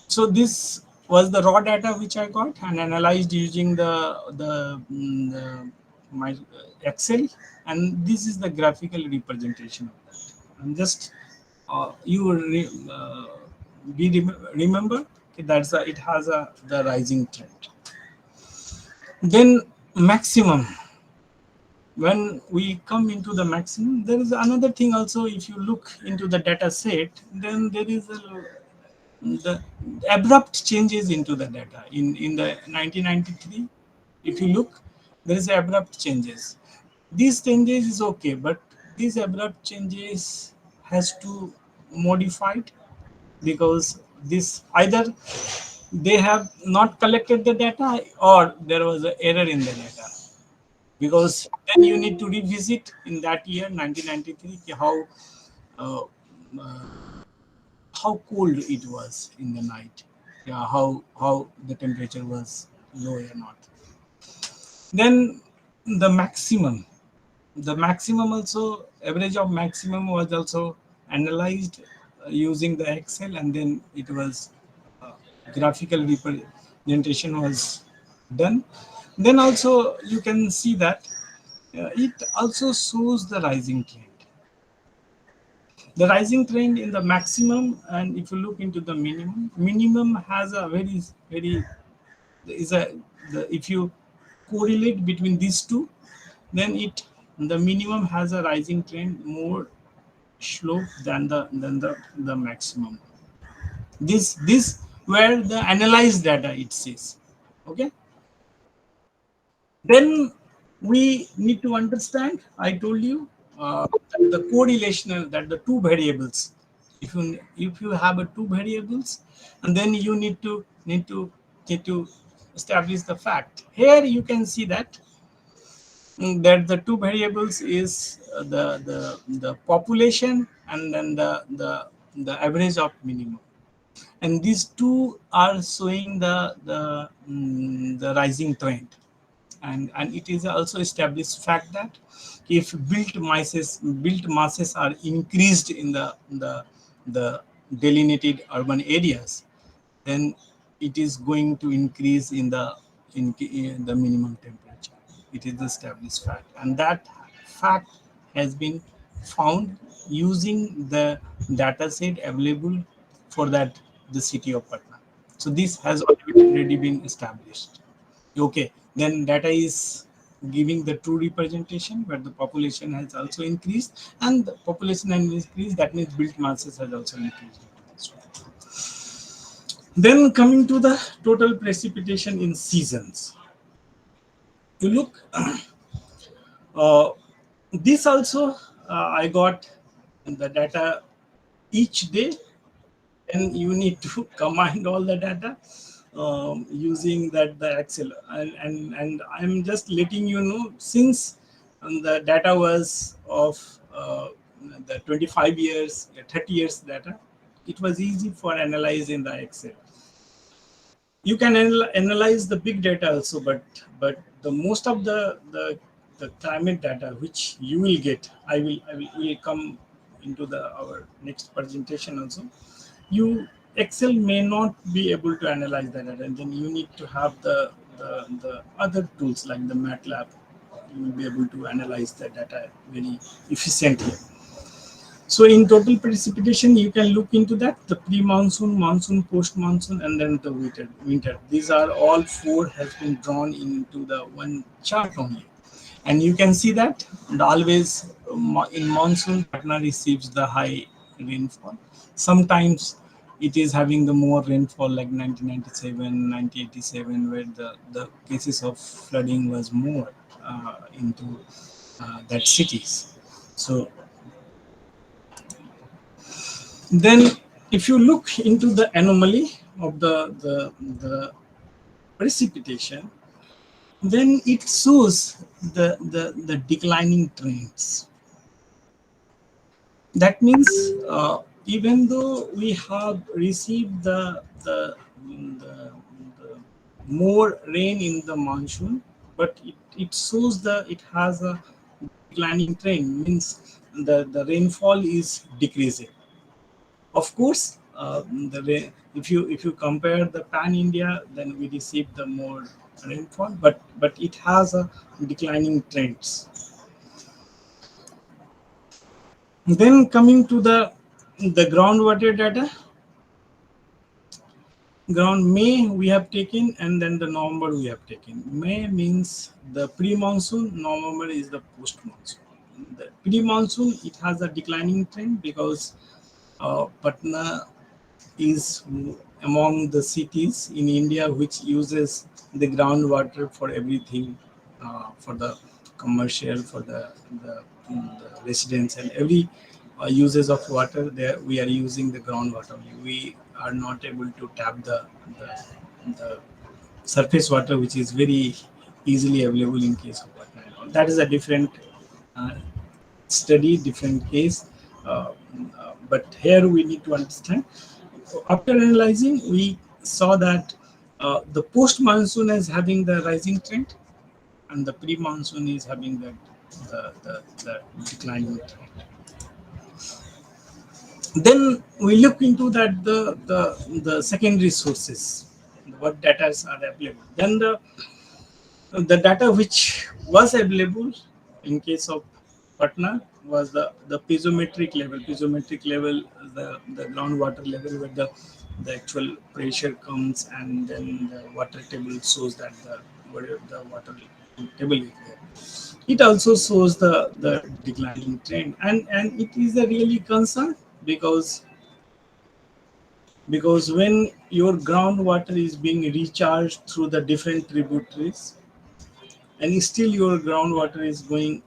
So this was the raw data which I got and analyzed using my Excel, and this is the graphical representation of that. And just you will remember that's it has the rising trend. Then maximum. When we come into the maximum, there is another thing also. If you look into the data set, then there is the abrupt changes into the data. In the 1993, if you look, there is abrupt changes. These changes is okay, but these abrupt changes has to modified, because this either they have not collected the data or there was an error in the data, because then you need to revisit in that year 1993 uh, how cold it was in the night, yeah, how the temperature was low or not. Then the maximum also, average of maximum was also analyzed using the Excel, and then it was graphical representation was done. Then also you can see that it also shows the rising trend. The rising trend in the maximum, and if you look into the minimum has a very is a if you correlate between these two, then the minimum has a rising trend more slow than the maximum. This where the analyzed data it says. Okay. Then we need to understand, I told you, the correlational, that the two variables. If you have a two variables, and then you need to establish the fact. Here you can see that the two variables is the population and then the average of minimum, and these two are showing the rising trend. And it is also established fact that if built masses are increased in the delineated urban areas, then it is going to increase in in the minimum temperature. It is the established fact, and that fact has been found using the data set available for that the city of Patna. So this has already been established. Okay, then data is giving the true representation, but the population has also increased, and the population has increased, that means built masses has also increased. Then coming to the total precipitation in seasons, you look this also I got the data each day, and you need to combine all the data using that the Excel, and I'm just letting you know, since the data was of the 25 years 30 years data, it was easy for analyze in the Excel. You can analyze the big data also, but the most of the climate data which you will get, I will come into the our next presentation also. You Excel may not be able to analyze that data, and then you need to have the other tools like the MATLAB. You will be able to analyze the data very efficiently. So in total precipitation, you can look into that, the pre-monsoon, monsoon, post-monsoon, and then the winter. These are all four has been drawn into the one chart only. And you can see that always in monsoon, Patna receives the high rainfall. Sometimes it is having the more rainfall like 1997, 1987, where the cases of flooding was more into that cities. So then if you look into the anomaly of the precipitation, then it shows the declining trends. That means even though we have received the more rain in the monsoon, but it shows it has a declining trend, means the rainfall is decreasing. Of course, if you compare the pan India, then we receive the more rainfall, but it has a declining trends. Then coming to the groundwater data, ground May we have taken, and then the November we have taken. May means the pre-monsoon, November is the post-monsoon. The pre-monsoon, it has a declining trend because Patna is among the cities in India which uses the groundwater for everything, for the commercial, for the residents, and every uses of water. There we are using the groundwater. We are not able to tap the surface water, which is very easily available in case of Patna. That is a different uh, study, different case. But here we need to understand. After analyzing, we saw that the post-monsoon is having the rising trend, and the pre-monsoon is having the declining trend. Then we look into that the secondary sources, what data are available. Then the data which was available in case of Patna was the piezometric level. Piezometric level, the groundwater level where the actual pressure comes, and then the water table shows that whatever the water table is there. It also shows the declining trend, and it is a really concern because when your groundwater is being recharged through the different tributaries, and still your groundwater is going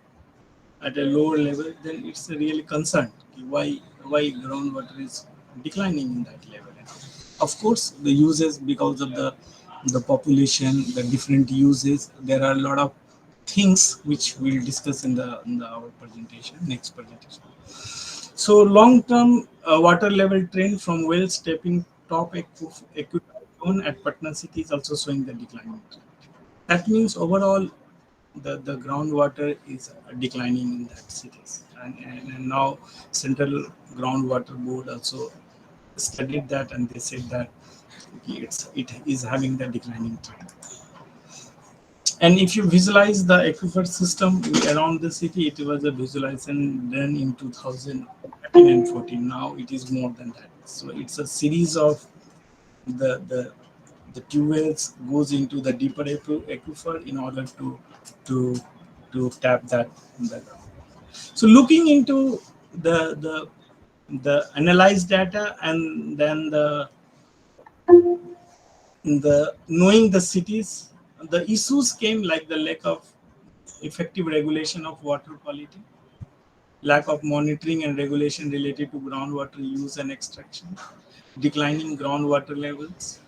at a lower level, then it's a really concern. Why groundwater is declining in that level? Of course, the uses, because of the population, the different uses. There are a lot of things which we'll discuss in our presentation, next presentation. So long-term water level trend from well stepping top aquifer zone at Patna city is also showing the declining trend. That means overall the groundwater is declining in that cities, and now Central Groundwater Board also studied that, and they said that it is having the declining trend. And if you visualize the aquifer system around the city, it was a visualization done in 2013 and 14. Now it is more than that. So it's a series of the the the tube wells goes into the deeper aquifer in order to tap that. So looking into the the analyzed data, and then the knowing the cities, the issues came like the lack of effective regulation of water quality, lack of monitoring and regulation related to groundwater use and extraction, declining groundwater levels,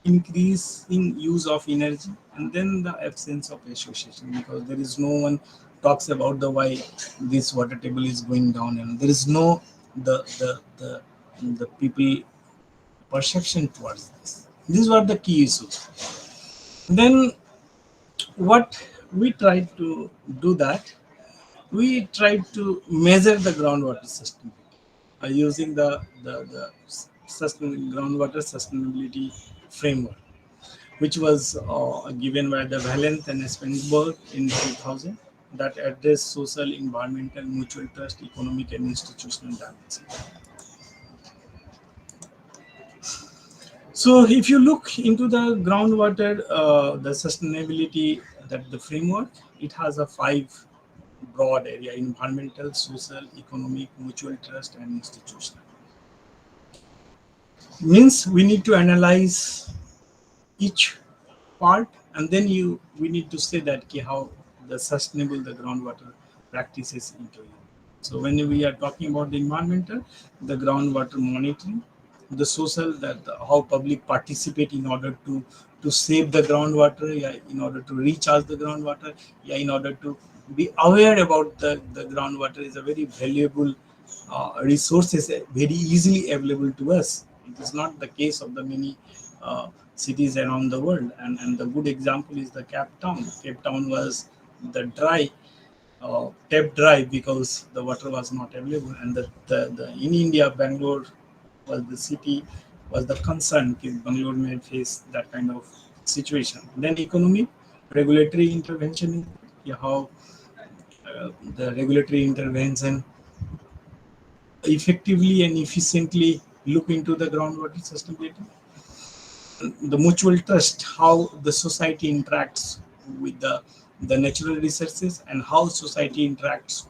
increasing use of energy, and then the absence of association, because there is no one talks about the why this water table is going down, and there is no the people perception towards this. These were the key issues. Then what we tried to do that, we tried to measure the groundwater system using the groundwater sustainability framework, which was given by the Valent and Spenberg in 2000, that address social, environmental, mutual trust, economic, and institutional dimensions. So if you look into the groundwater, the sustainability, that the framework, it has a 5 broad area: environmental, social, economic, mutual trust, and institutional. Means we need to analyze each part, and then we need to say that how the sustainable the groundwater practices into it. So when we are talking about the environmental, the groundwater monitoring, the social, that how public participate in order to save the groundwater, yeah, in order to recharge the groundwater, yeah, in order to be aware about the groundwater is a very valuable resources, very easily available to us. It is not the case of the many cities around the world, and the good example is the Cape Town. Cape Town was the tapped dry because the water was not available, and the in India, Bangalore was the city, was the concern that Bangalore may face that kind of situation. Then economy, regulatory intervention, yeah, how the regulatory intervention effectively and efficiently look into the groundwater sustainability. The mutual trust, how the society interacts with the natural resources, and how society interacts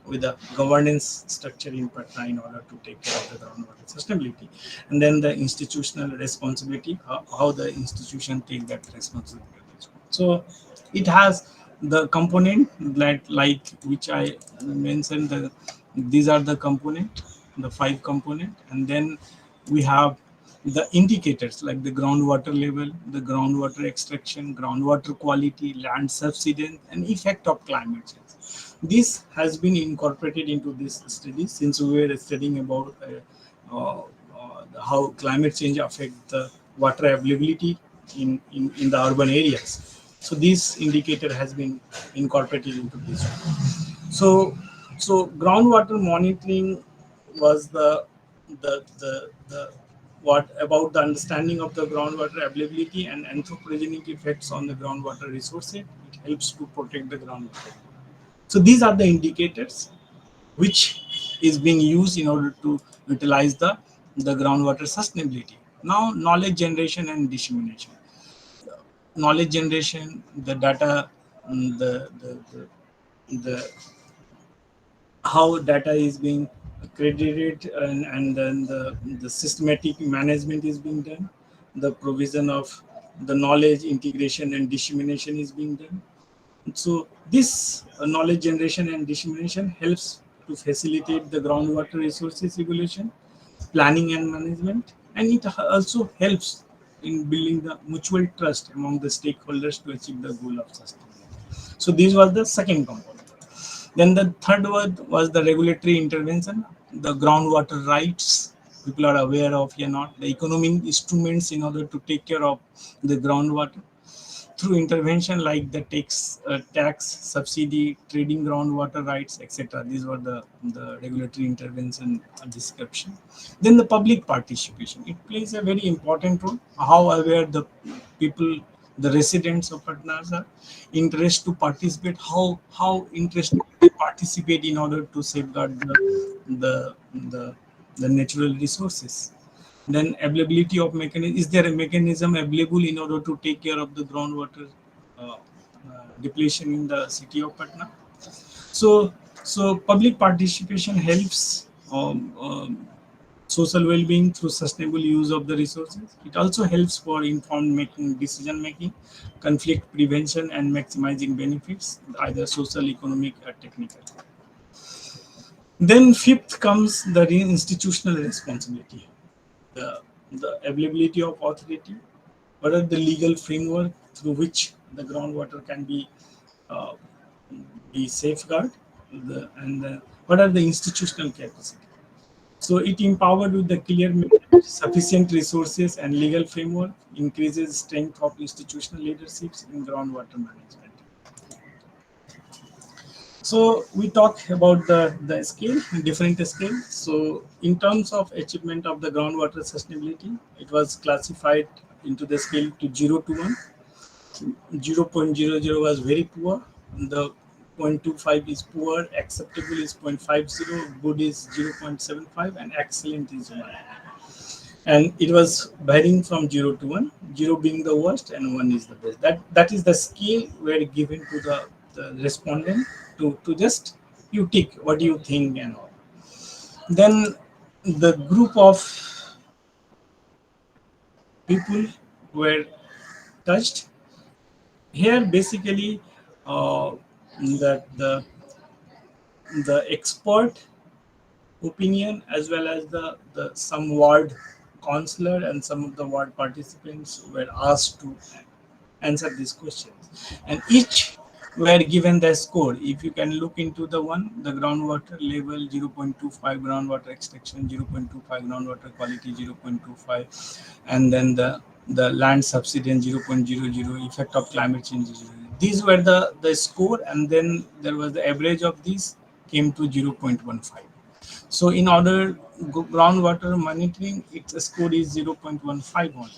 with the governance structure in Patna in order to take care of the groundwater sustainability. And then the institutional responsibility, how the institution take that responsibility. So it has the component that, like which I mentioned, these are the component, the 5 component, and then we have the indicators like the groundwater level, the groundwater extraction, groundwater quality, land subsidence, and effect of climate change. This has been incorporated into this study, since we were studying about how climate change affect the water availability in the urban areas. So this indicator has been incorporated into this one. So groundwater monitoring was the what about the understanding of the groundwater availability and anthropogenic effects on the groundwater resources. It helps to protect the groundwater. So these are the indicators which is being used in order to utilize the groundwater sustainability. Now, knowledge generation and dissemination. Knowledge generation, the data, the how data is being credited, and then the systematic management is being done. The provision of the knowledge integration and dissemination is being done. So this knowledge generation and dissemination helps to facilitate the groundwater resources regulation, planning and management, and it also helps in building the mutual trust among the stakeholders to achieve the goal of sustainability. So this was the second component. Then the third one was the regulatory intervention, the groundwater rights. People are aware of or not, the economic instruments in order to take care of the groundwater through intervention like the tax, subsidy, trading groundwater rights, etc. These were the regulatory intervention description. Then the public participation. It plays a very important role. How aware the people the residents of Patna are interested to participate. How interested they participate in order to safeguard the natural resources. Then availability of mechanism. Is there a mechanism available in order to take care of the groundwater depletion in the city of Patna? So public participation helps social well-being through sustainable use of the resources. It also helps for informed decision making, conflict prevention, and maximizing benefits, either social, economic, or technical. Then fifth comes the institutional responsibility, the availability of authority. What are the legal framework through which the groundwater can uh, be safeguarded, and what are the institutional capacity? So it empowered with the clear sufficient resources and legal framework, increases strength of institutional leaderships in groundwater management. So we talk about the scale, different scale. So in terms of achievement of the groundwater sustainability, it was classified into the scale to 0 to 1. 0.00 was very poor. The 0.25 is poor, acceptable is 0.50, good is 0.75, and excellent is 1. And it was varying from 0 to 1, 0 being the worst and 1 is the best. That is the scale were given to the respondent to just you tick what you think and all. Then the group of people were touched. Here basically that the expert opinion as well as the some ward counselor and some of the ward participants were asked to answer these questions, and each were given the score. If you can look into the groundwater level 0.25, groundwater extraction 0.25, groundwater quality 0.25, and then the land subsidence 0.00, effect of climate change 0. These were the score, and then there was the average of these came to 0.15. So in order groundwater monitoring, its score is 0.15 only.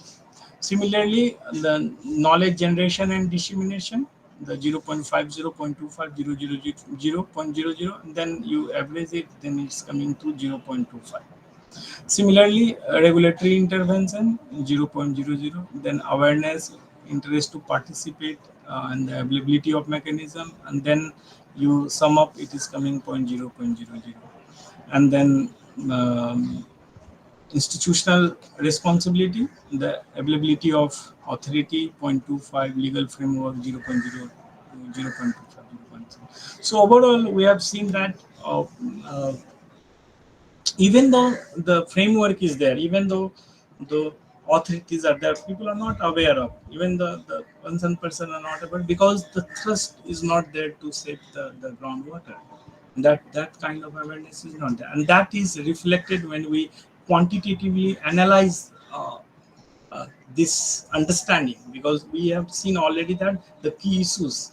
Similarly, the knowledge generation and dissemination, the 0.5, 0.25, 0.00, and then you average it, then it's coming to 0.25. Similarly, regulatory intervention 0.00, then awareness, interest to participate, and the availability of mechanism, and then you sum up, it is coming 0.0. And then institutional responsibility, the availability of authority 0.25, legal framework 0.0, 0.25, 0.3. So overall, we have seen that even though the framework is there, even though the authorities are there, people are not aware of, even the concerned person are not aware, because the trust is not there to save the groundwater. That kind of awareness is not there, and that is reflected when we quantitatively analyze this understanding, because we have seen already that the key issues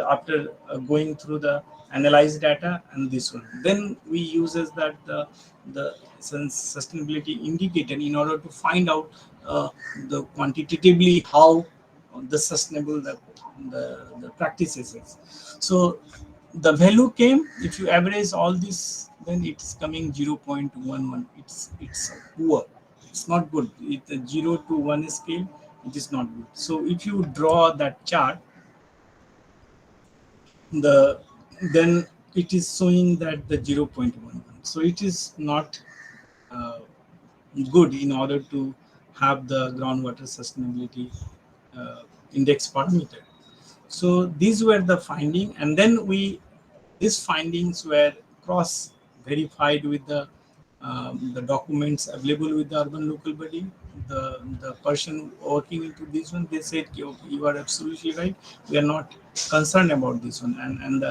after going through the analyzed data and this one, then we uses that the sustainability indicator in order to find out the quantitatively how the sustainable the practices is. So the value came, if you average all this, then it's coming 0.11. It's poor, it's not good. It's a 0 to 1 scale, it is not good. So if you draw that chart, then it is showing that the 0.11, so it is not good in order to have the groundwater sustainability index parameter. So these were the finding, and then these findings were cross verified with the documents available with the urban local body. The person working into this one, they said, okay, you are absolutely right, we are not concerned about this one. And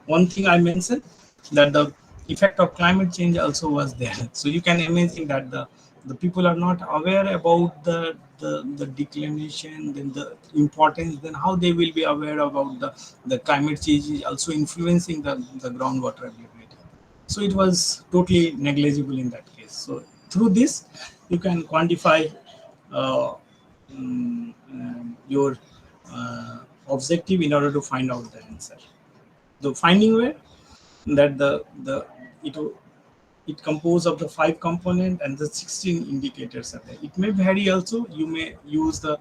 one thing I mentioned, that the effect of climate change also was there. So you can imagine that the people are not aware about the declination, then the importance, then how they will be aware about the climate change is also influencing the groundwater availability. So it was totally negligible in that case. So through this, you can quantify your objective in order to find out the answer. The finding were that the it it composed of the 5 component and the 16 indicators are there. It may vary also. You may use the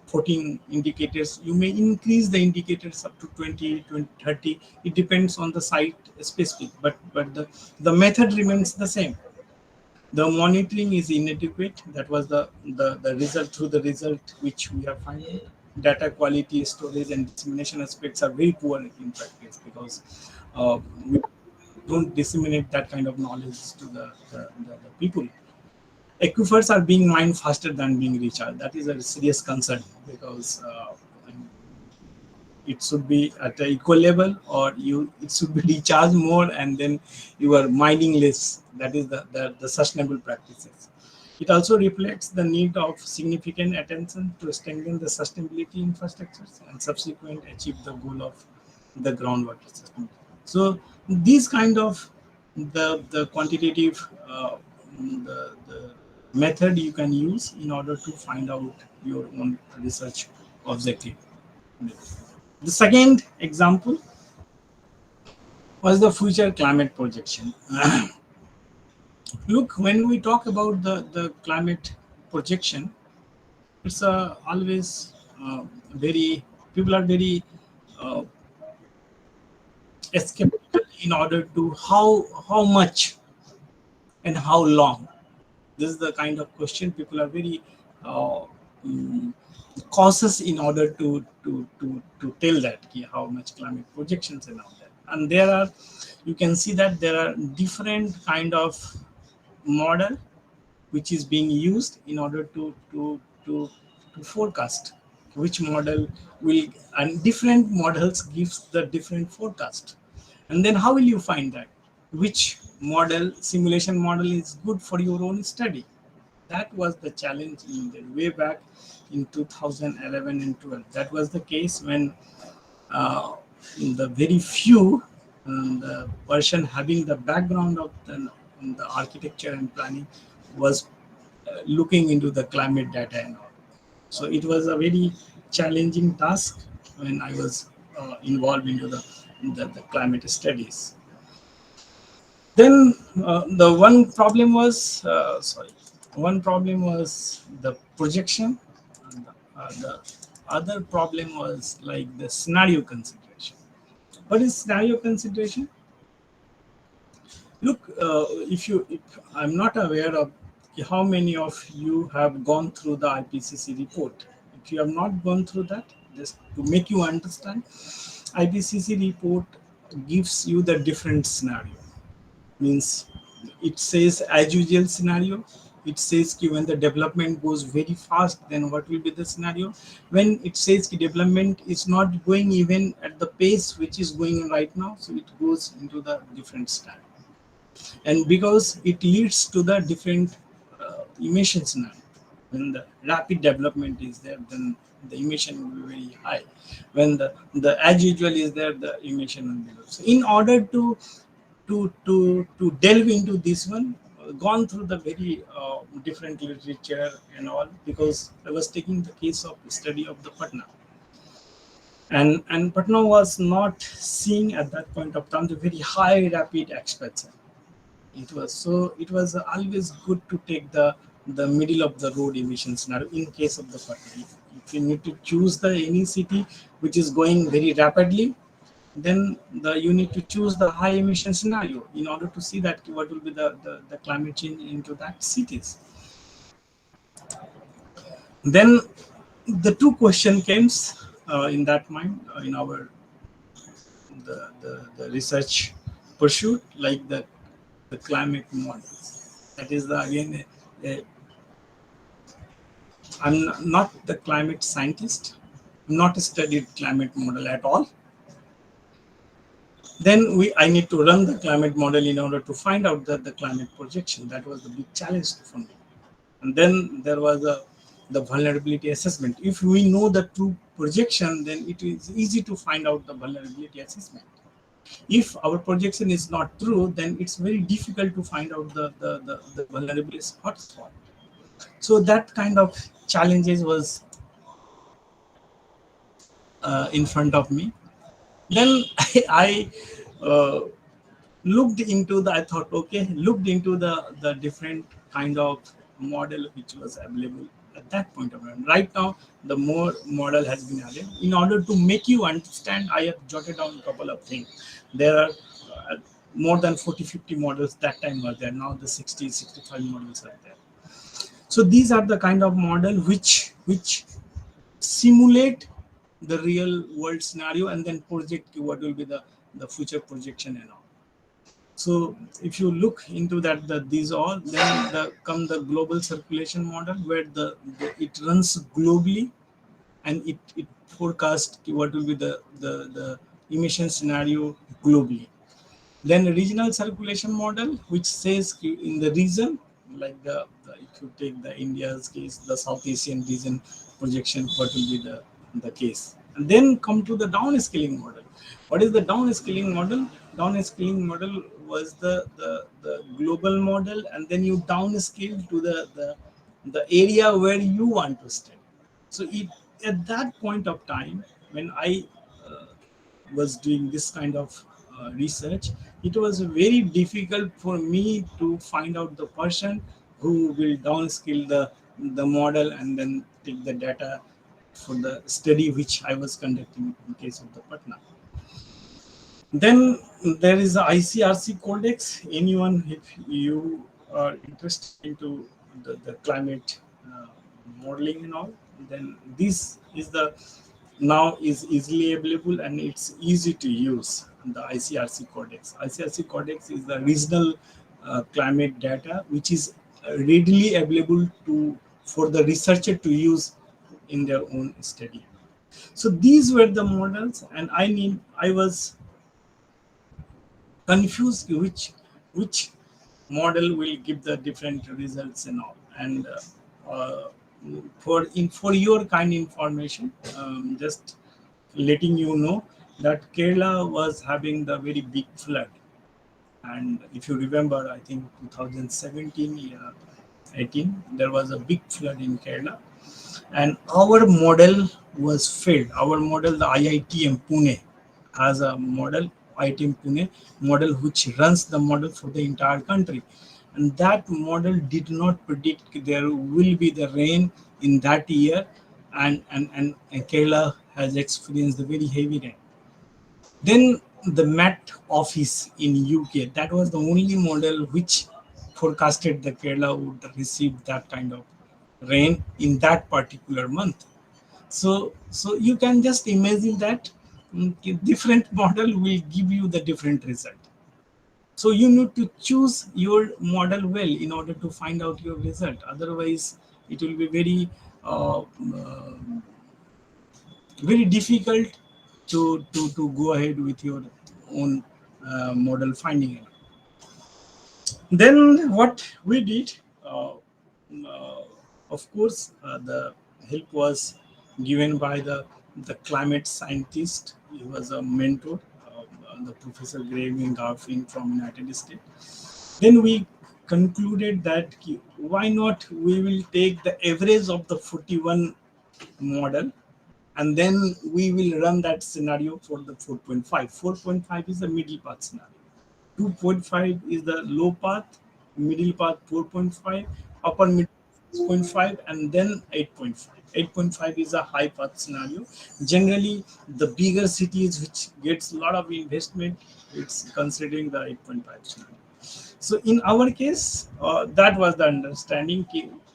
14 indicators. You may increase the indicators up to 20, 20, 30. It depends on the site specific, but the method remains the same. The monitoring is inadequate. That was the result. Through the result which we have found, data quality, storage, and dissemination aspects are very poor in practice, because we don't disseminate that kind of knowledge to the people. Aquifers are being mined faster than being recharged. That is a serious concern, because it should be at an equal level, or it should be recharged more, and then you are mining less. That is the sustainable practices. It also reflects the need of significant attention to strengthen the sustainability infrastructures and subsequent achieve the goal of the groundwater system. So these kind of the quantitative the method you can use in order to find out your own research objective. The second example was the future climate projection. Look, when we talk about the climate projection, it's always very, people are very uh, skeptical in order to how much and how long. This is the kind of question people are very uh, mm, cautious in order to tell that how much climate projections and all that. And there are, you can see that there are different kind of model which is being used in order to forecast which model will, and different models gives the different forecast. And then how will you find that which model, simulation model, is good for your own study? That was the challenge in the way back in 2011 and 12. That was the case when the very few the person having the background of the architecture and planning was looking into the climate data and all. So it was a very challenging task when I was involved into the climate studies. Then the one problem was the projection, and the other problem was like the scenario consideration. What is scenario consideration? Look, if I'm not aware of how many of you have gone through the IPCC report. If you have not gone through that, just to make you understand, IPCC report gives you the different scenario. Means it says as usual scenario. It says when the development goes very fast, then what will be the scenario? When it says the development is not going even at the pace which is going right now, so it goes into the different scenario. And because it leads to the different emission scenario. When the rapid development is there, then the emission will be very high. When the as usual is there, the emission will be low. So in order to delve into this one, gone through the very different literature and all, because I was taking the case of study of the Patna. And Patna was not seeing at that point of time the very high rapid expansion. It was always good to take the middle of the road emission scenario in case of the Patna. If you need to choose any city which is going very rapidly, then you need to choose the high emission scenario in order to see that what will be the climate change into that cities. Then the two question came in that mind in our the research pursuit, like the climate models. That is again I'm not the climate scientist. I'm not studied climate model at all. Then I need to run the climate model in order to find out the climate projection. That was the big challenge for me. And then there was the vulnerability assessment. If we know the true projection, then it is easy to find out the vulnerability assessment. If our projection is not true, then it's very difficult to find out the vulnerability hotspot. So that kind of challenges was in front of me. Then I looked into the, I thought, okay, looked into the different kind of model which was available at that point of time. Right now, the more model has been added. In order to make you understand, I have jotted down a couple of things. There are more than 40-50 models that time were there. Now the 60-65 models are there. So these are the kind of model which simulate the real world scenario and then project what will be the future projection and all. So if you look into that, these all, then come the global circulation model where it runs globally and it forecasts what will be the emission scenario globally. Then regional circulation model, which says in the region, like if you take the India's case, the South Asian region projection, what will be the case. And then come to the downscaling model. What is the downscaling model? Downscaling model was the global model, and then you downscale to the area where you want to stay. So at that point of time, when I was doing this kind of research, it was very difficult for me to find out the person who will downscale the model and then take the data for the study which I was conducting in case of the Patna. Then there is the ICRC Codex. Anyone, if you are interested into the climate modeling and all, then this is the now is easily available and it's easy to use, the ICRC Codex. ICRC Codex is the regional climate data which is readily available for the researcher to use in their own study. So these were the models, and I was confused which model will give the different results and all. And for your kind information, just letting you know that Kerala was having the very big flood. And if you remember, I think 2017, 18, there was a big flood in Kerala. And our model was failed. Our model, the IITM Pune, has a model, IITM Pune model, which runs the model for the entire country. And that model did not predict there will be the rain in that year, and Kerala has experienced the very heavy rain. Then the Met Office in UK, that was the only model which forecasted that Kerala would receive that kind of rain in that particular month. So you can just imagine that different model will give you the different result. So you need to choose your model well in order to find out your result. Otherwise, it will be very difficult to go ahead with your own model finding. Then what we did, of course, the help was given by the climate scientist. He was a mentor, the Professor Graving Garfin from United States. Then we concluded that why not we will take the average of the 41 model, and then we will run that scenario for the 4.5. 4.5 is the middle path scenario. 2.5 is the low path, middle path 4.5, upper middle 6.5, and then 8.5. 8.5 is a high path scenario. Generally, the bigger cities which gets a lot of investment, it's considering the 8.5 scenario. So in our case, that was the understanding.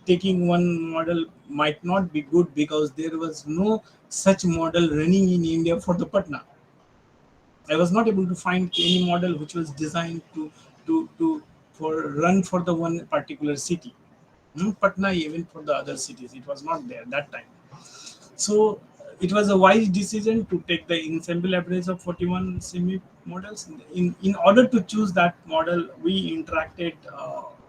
Taking one model might not be good because there was no such model running in India for the Patna. I was not able to find any model which was designed for run for the one particular city. Patna, even for the other cities, it was not there that time. So it was a wise decision to take the ensemble average of 41 semi models. In order to choose that model, we interacted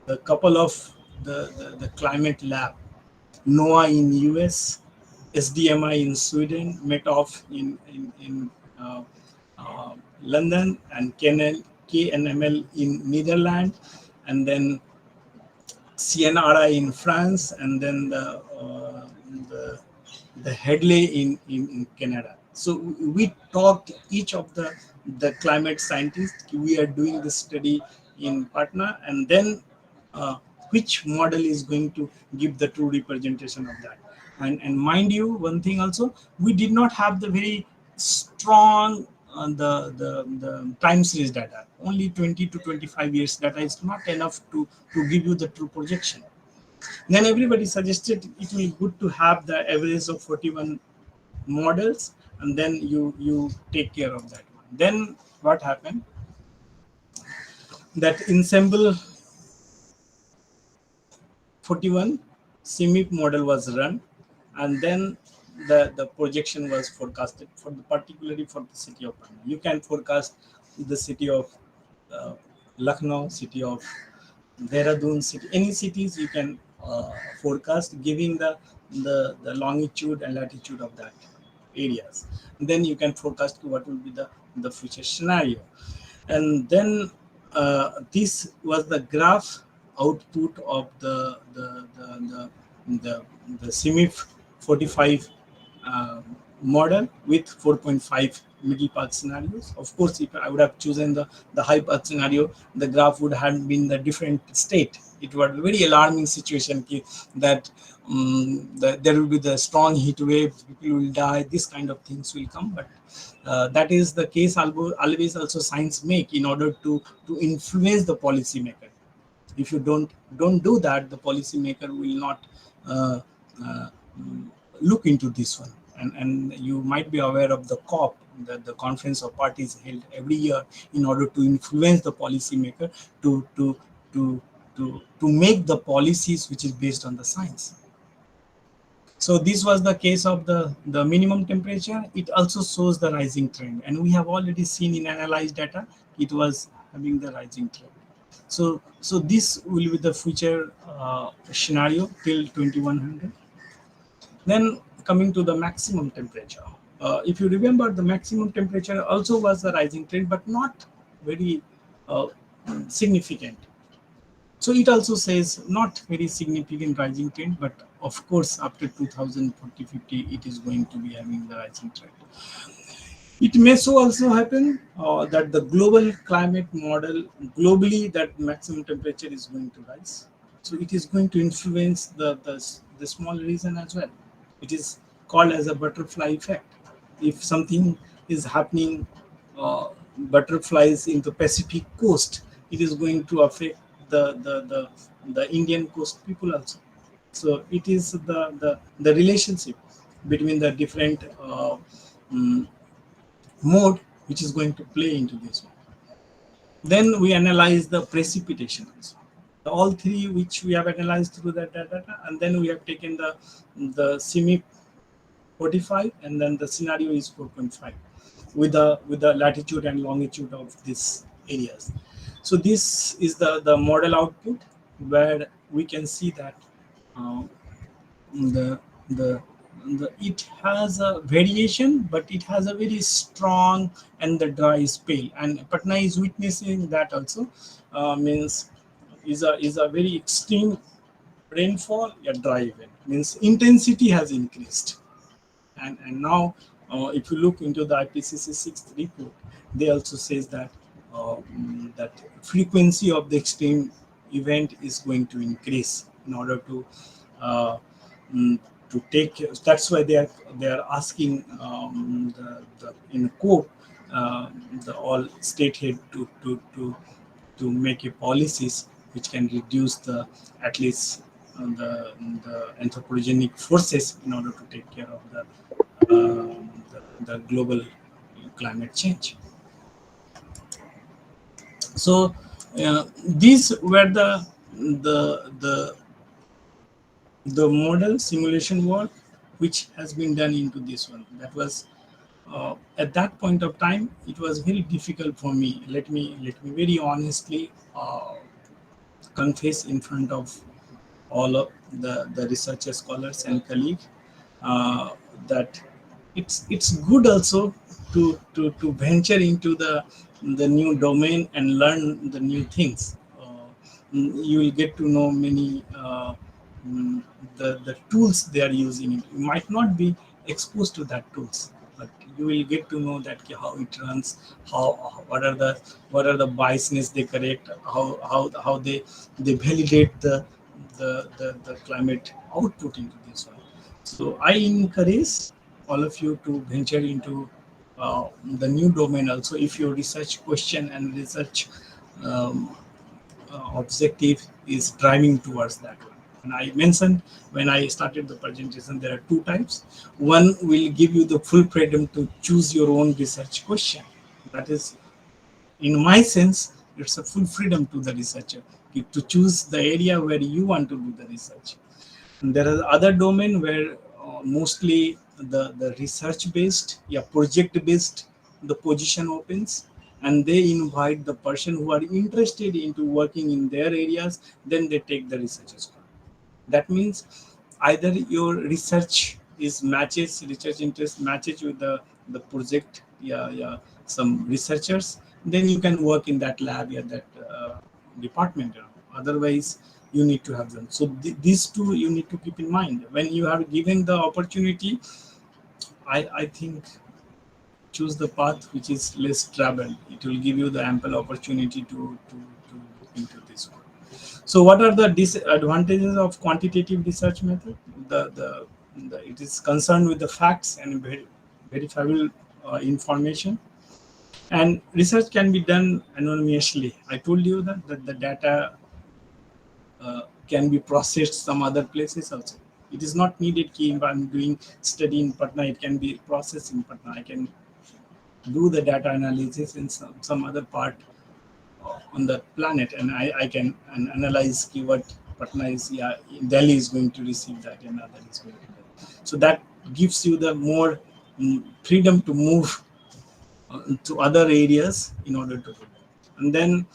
a couple of the climate lab, NOAA in US, SDMI in Sweden, METOF in London, and KNML in Netherlands, and then CNRI in France, and then the Headley in Canada. So we talked each of the climate scientists. We are doing this study in Patna, and then which model is going to give the true representation of that. And mind you, one thing also, we did not have the very strong the time series data. Only 20 to 25 years data is not enough to give you the true projection. Then everybody suggested it will be good to have the average of 41 models, and then you take care of that one. Then what happened? That ensemble 41 CMIP model was run, and then the projection was forecasted for particularly for the city of Patna. You can forecast the city of Lucknow, city of Dehradun, city, any cities you can forecast, giving the longitude and latitude of that areas. And then you can forecast what will be the future scenario. And then this was the graph output of the CMIF 45 model with 4.5 middle path scenarios. Of course, if I would have chosen the high path scenario, the graph would have been the different state. It was a very alarming situation that there will be the strong heat wave, people will die, this kind of things will come. But that is the case always also science make in order to influence the policymaker. If you don't do that, the policymaker will not look into this one. And you might be aware of the COP, the Conference of Parties held every year in order to influence the policymaker to make the policies which is based on the science. So this was the case of the minimum temperature. It also shows the rising trend, and we have already seen in analyzed data it was having the rising trend. So this will be the future scenario till 2100. Then coming to the maximum temperature. If you remember, the maximum temperature also was a rising trend, but not very significant. So it also says not very significant rising trend, but of course after 2040, 50, it is going to be having the rising trend. It may so also happen that the global climate model, globally that maximum temperature is going to rise. So it is going to influence the small region as well. It is called as a butterfly effect. If something is happening, butterflies in the Pacific coast, it is going to affect the Indian coast people also. So it is the relationship between the different mode which is going to play into this one. Then we analyze the precipitation also. All three which we have analyzed through that data, and then we have taken the CMIP 45, and then the scenario is 4.5 with the latitude and longitude of these areas. So this is the model output, where we can see that it has a variation, but it has a very strong and the dry spell, and Patna is witnessing that also. Means is a very extreme rainfall, a dry event, means intensity has increased. And now if you look into the IPCC 6th report, they also says that that frequency of the extreme event is going to increase in order to take. That's why they are asking the in COPE the all state head to make a policies which can reduce the at least the anthropogenic forces in order to take care of the global climate change. So these were the model simulation work which has been done into this one. That was at that point of time, it was very difficult for me. Let me very honestly confess in front of all of the researcher scholars and colleagues that it's good also to venture into the new domain and learn the new things. you will get to know many mm, the tools they are using. You might not be exposed to that tools, but you will get to know that how it runs, how what are the biasness they correct, how they validate the climate output into this one. So I encourage all of you to venture into the new domain also, if your research question and research um, objective is driving towards that one. And I mentioned when I started the presentation, there are two types. One will give you the full freedom to choose your own research question. That is, in my sense, it's a full freedom to the researcher to choose the area where you want to do the research. And there are other domain where mostly the research based, yeah, project based, the position opens, and they invite the person who are interested into working in their areas. Then they take the researchers. That means either your research is matches, research interest matches with the project, yeah, yeah, some researchers, then you can work in that lab, yeah, that department. Otherwise, you need to have them. So these two you need to keep in mind when you are given the opportunity. I think choose the path which is less traveled. It will give you the ample opportunity to look into this one. So, what are the disadvantages of quantitative research method? It is concerned with the facts and verifiable information, and research can be done anonymously. I told you that the data can be processed some other places also. It is not needed if I'm doing study in Patna, it can be processed in Patna. I can do the data analysis in some other part on the planet, and I can analyze keyword Patna is, yeah, Delhi is going to receive that and other is going to do that. So that gives you the more freedom to move to other areas in order to do that. And then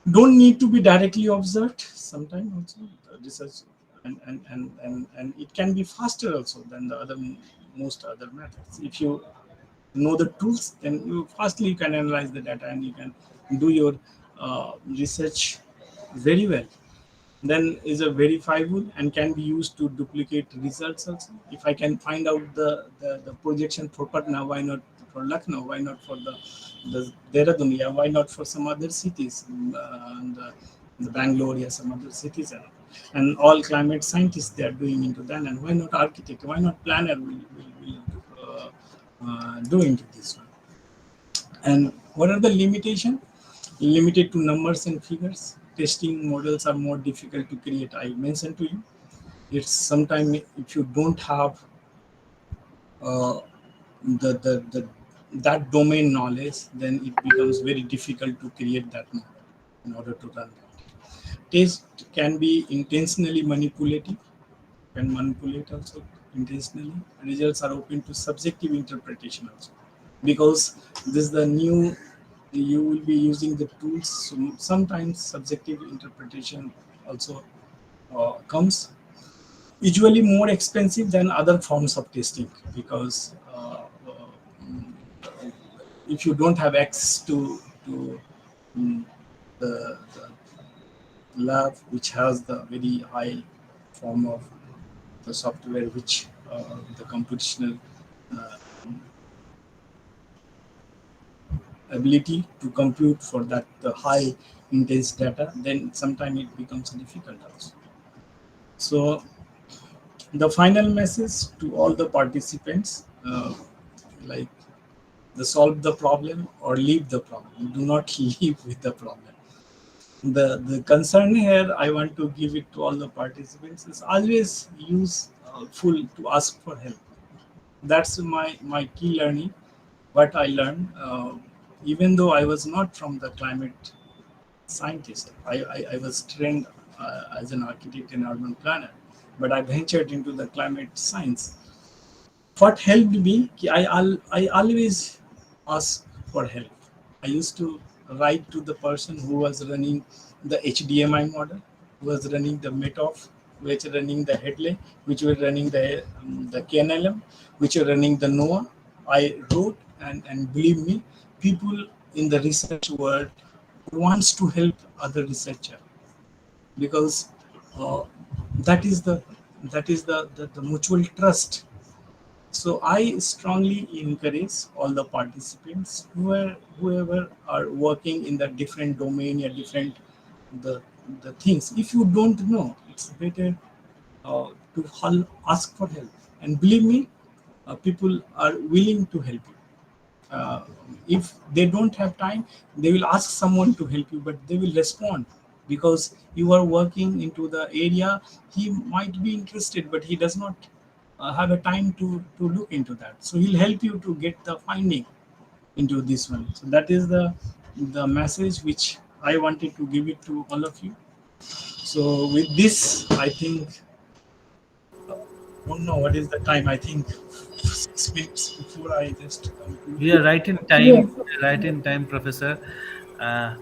don't need to be directly observed sometimes also the research, and it can be faster also than the other most other methods. If you know the tools, then you fastly you can analyze the data and you can do your research very well. Then is a verifiable and can be used to duplicate results also. If I can find out the projection for Patna, why not for Lucknow? Why not for the Dehradun? Yeah, why not for some other cities, and the Bangalore, yeah, some other cities, and all climate scientists they are doing into that. And why not architect? Why not planner will do into this one? And what are the limitation? Limited to numbers and figures. Testing models are more difficult to create. I mentioned to you, it's sometimes if you don't have uh, the that domain knowledge, then it becomes very difficult to create that model in order to run that. Test can be intentionally manipulative, can manipulate also intentionally. Results are open to subjective interpretation also, because this is the new, you will be using the tools. So sometimes subjective interpretation also comes, usually more expensive than other forms of testing, because if you don't have access to um, the lab which has the very high form of the software which the computational uh, ability to compute for that the high intense data, then sometimes it becomes difficult also. So the final message to all the participants, like, the solve the problem or leave the problem. Do not live with the problem. The concern here I want to give it to all the participants is always use full to ask for help. That's my key learning. What I learned, even though I was not from the climate scientist, I was trained as an architect and urban planner, but I ventured into the climate science. What helped me, I always ask for help. I used to write to the person who was running the HDMI model, who was running the METOF, which were running the Headley, which were running the KNLM, which were running the NOAA. I wrote, and believe me, people in the research world wants to help other researcher. because uh, that is the mutual trust. So I strongly encourage all the participants whoever are working in the different domain or different the the things. If you don't know, it's better to ask for help. And believe me, people are willing to help you. Uh, if they don't have time, they will ask someone to help you, but they will respond because you are working into the area. He might be interested, but he does not have a time to look into that. So he'll help you to get the finding into this one. So that is the message which I wanted to give it to all of you. So with this, I think, don't know what is the time. I think 6 minutes before I just conclude. We are right in time. Yes. We are right in time, Professor.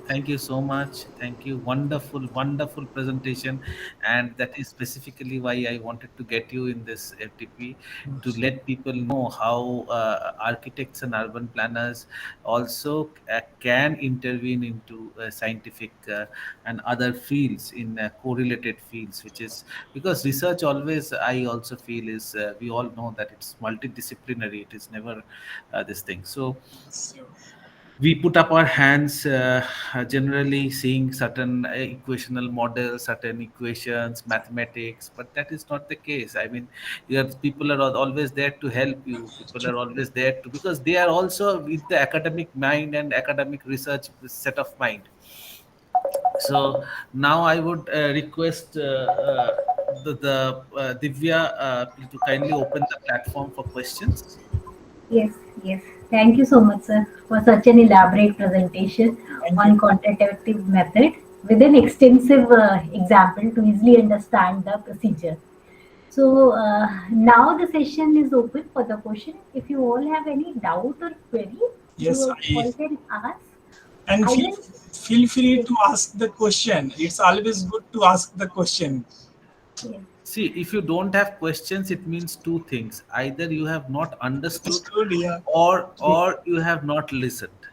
Thank you so much. Thank you. Wonderful, wonderful presentation. And that is specifically why I wanted to get you in this FTP, to let people know how architects and urban planners also can intervene into scientific and other fields in correlated fields, which is because research always, I also feel, is we all know that it's multidisciplinary. It is never this thing. So So, we put up our hands, generally seeing certain equational models, certain equations, mathematics, but that is not the case. I mean, people are always there to help you. People are always there to, because they are also with the academic mind and academic research set of mind. So now I would request the Divya to kindly open the platform for questions. Yes, yes. Thank you so much, sir, for such an elaborate presentation thank you. on quantitative method with an extensive example to easily understand the procedure. So now the session is open for the question. If you all have any doubt or query, Yes, you all can ask. and I feel will. feel free Yes, to ask the question. It's always good to ask the question. yes, See, if you don't have questions, it means two things: either you have not understood, Understood? Yeah. True. or you have not listened.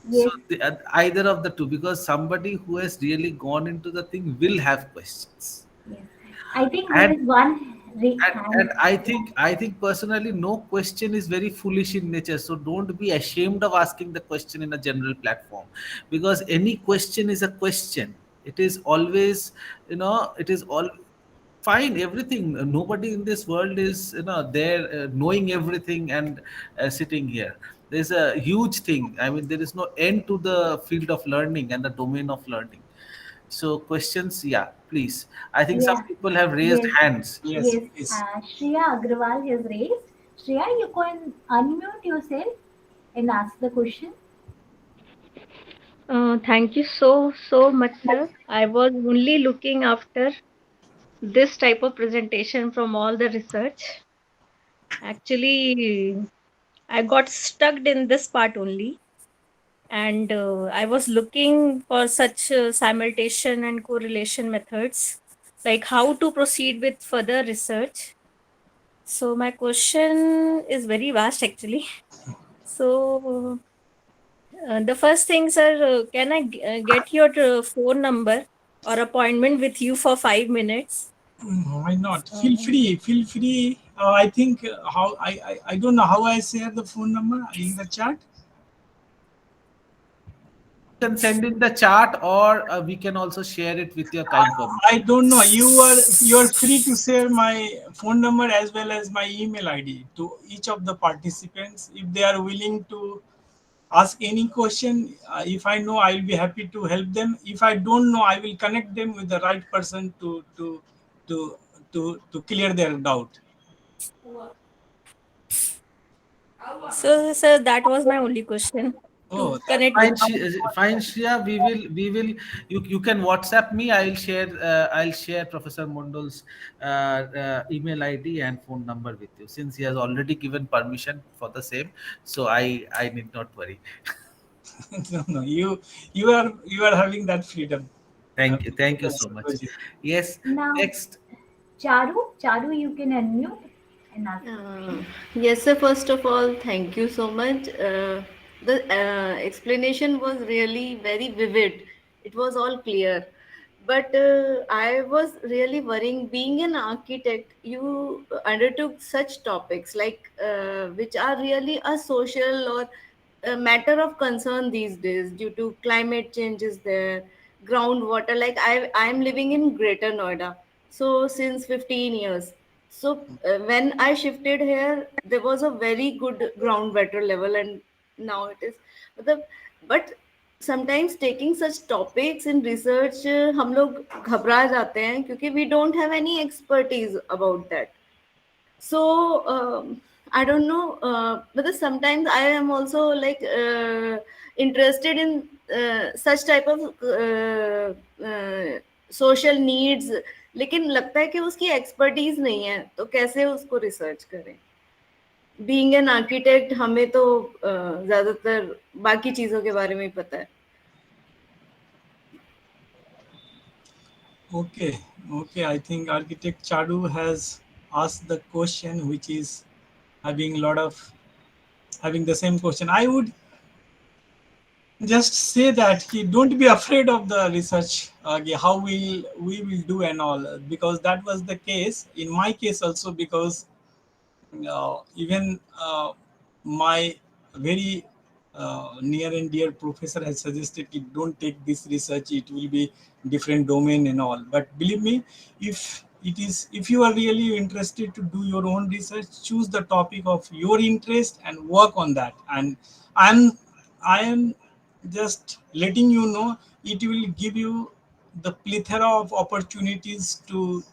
So yes, either of the two, because somebody who has really gone into the thing will have questions. yes. I think there And is one and hand. I think personally, no question is very foolish in nature. So don't be ashamed of asking the question in a general platform, because any question is a question. It is always, it is all fine. Everything. Nobody in this world is, there knowing everything and sitting here. There's a huge thing. I mean, there is no end to the field of learning and the domain of learning. So questions, yeah, please. I think some Yeah, people have raised yes, hands. Yes, yes. yes. Shreya Agrawal has raised. Shreya, you can unmute yourself and ask the question. Thank you so much, sir. I was only looking after this type of presentation from all the research. Actually, I got stuck in this part only, and I was looking for such simultation and correlation methods, like how to proceed with further research. So my question is very vast, actually. So the first thing, sir, can I get your phone number or appointment with you for 5 minutes? Why not? Feel Uh, free. Feel free. I think how I don't know how I share the phone number in the chat. You can send in the chart, or we can also share it with your kind I permission. don't know. You are free to share my phone number as well as my email ID to each of the participants if they are willing to ask any question. If I know, I will be happy to help them. If I don't know, I will connect them with the right person to to clear their doubt. so, sir, that was my only question to Oh, that connect with Fine, fine, Shreya. We will. You can WhatsApp me. I'll share Professor Mondol's email ID and phone number with you, since he has already given permission for the same. So I need not worry. no, no. You are having that freedom. Thank you Yes, so much. Rohit. Yes. Now, Next. Charu, you can unmute and ask the Uh, question. yes, sir. First of all, thank you so much. The explanation was really very vivid. It was all clear. But I was really worrying. Being an architect, you undertook such topics like which are really a social or a matter of concern these days due to climate changes there, groundwater. Like I'm living in Greater Noida, so since 15 years. So when I shifted here, there was a very good groundwater level, and now it is. But but sometimes taking such topics in research, हम लोग घबरा जाते हैं क्योंकि we don't have any expertise about that. So I don't know, because sometimes I am also like interested in such type of social needs, लेकिन लगता है कि उसकी expertise नहीं है, तो कैसे उसको research करें. बीइंग एन आर्किटेक्ट हमें तो ज्यादातर बाकी चीजों के बारे में ही पता है. Okay, I think architect Chadu has asked the question, which is having the same question. I would just say that don't be afraid of the research, how we will do and all, because that was the case in my case also, because even my very near and dear professor has suggested don't take this research, it will be different domain and all. But believe me, if you are really interested to do your own research, choose the topic of your interest and work on that. And i'm I am just letting you know, it will give you the plethora of opportunities to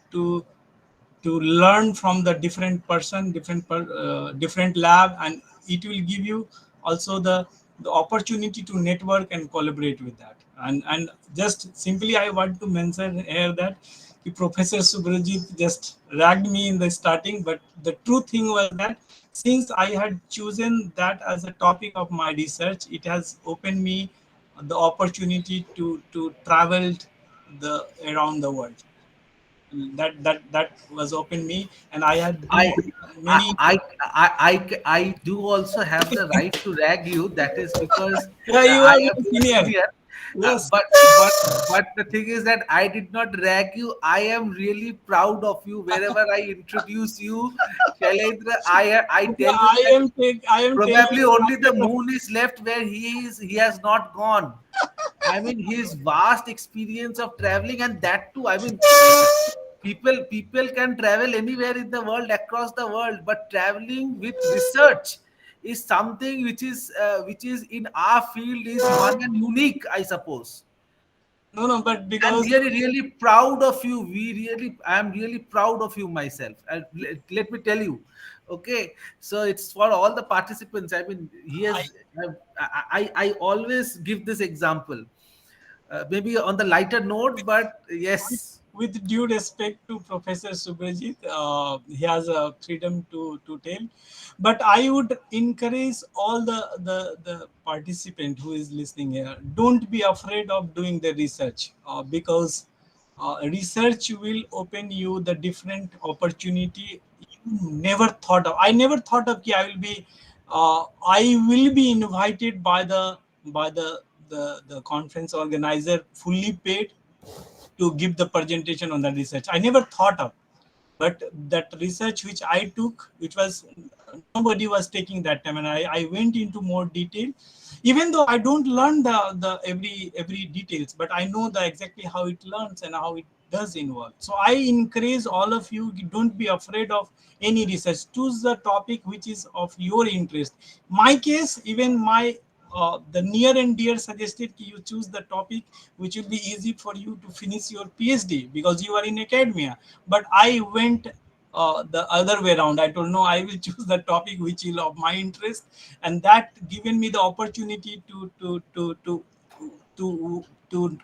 learn from the different person, different lab, and it will give you also the opportunity to network and collaborate with that. And just simply I want to mention here that Professor Subrajit just ragged me in the starting, but the true thing was that since I had chosen that as a topic of my research, it has opened me the opportunity to travel around the world. That was open me, and I had I, many. I do also have the right to rag you. That is because Yeah, you I are am very your senior. senior. Yes. But the thing is that I did not rag you. I am really proud of you. Wherever I introduce you, Shailendra, I tell you I that am I am probably only the telling. moon is left where he has not gone. I mean, his vast experience of traveling, and that too. I mean, people can travel anywhere in the world, across the world, but traveling with research is something which is in our field is one and unique, I suppose. No, but I'm because really proud of you. I'm really proud of you myself. Let me tell you. Okay, so it's for all the participants. I mean, he I, has. I always give this example, maybe on the lighter note, but with, yes. with due respect to Professor Subrajit, he has a freedom to tell. But I would encourage all the participant who is listening here, don't be afraid of doing the research, because research will open you the different opportunity you never thought of. I never thought of I will be invited by the conference organizer, fully paid, to give the presentation on the research. I never thought of, but that research which I took, which was nobody was taking that time, and I went into more detail. Even though I don't learn the every details, but I know the exactly how it learns and how it does involve. So I encourage all of you, don't be afraid of any research. Choose the topic which is of your interest. My case, even my the near and dear suggested you choose the topic which will be easy for you to finish your PhD because you are in academia. But I went the other way around. I told no, I will choose the topic which is of my interest, and that given me the opportunity to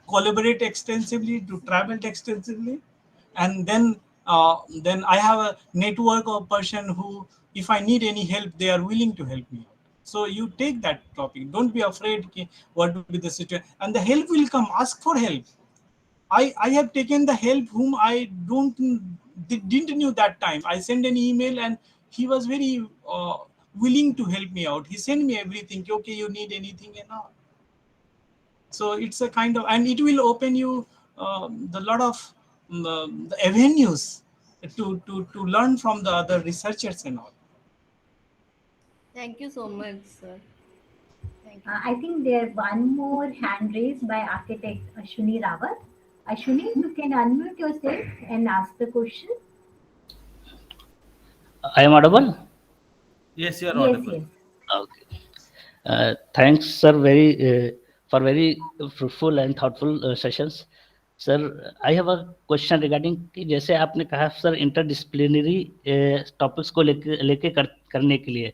collaborate extensively, to travel extensively, and then I have a network of person who, if I need any help, they are willing to help me out. So you take that topic. Don't be afraid what will be the situation, and the help will come. Ask for help. I have taken the help whom I didn't knew that time. I sent an email and he was very willing to help me out. He sent me everything. Okay, you need anything and all. So it's a kind of, and it will open you the lot of the avenues to learn from the other researchers and all. Thank you so much, sir. Thank you. I think there's one more hand raised by architect Ashwini Rawat. Ashwini, you can unmute yourself and ask the question. I am audible? Yes, you are Yes, audible. yes. Okay. Thanks, sir, for very fruitful and thoughtful sessions. Sir, I have a question regarding कि जैसे आपने कहा sir interdisciplinary topics को लेके करने के लिए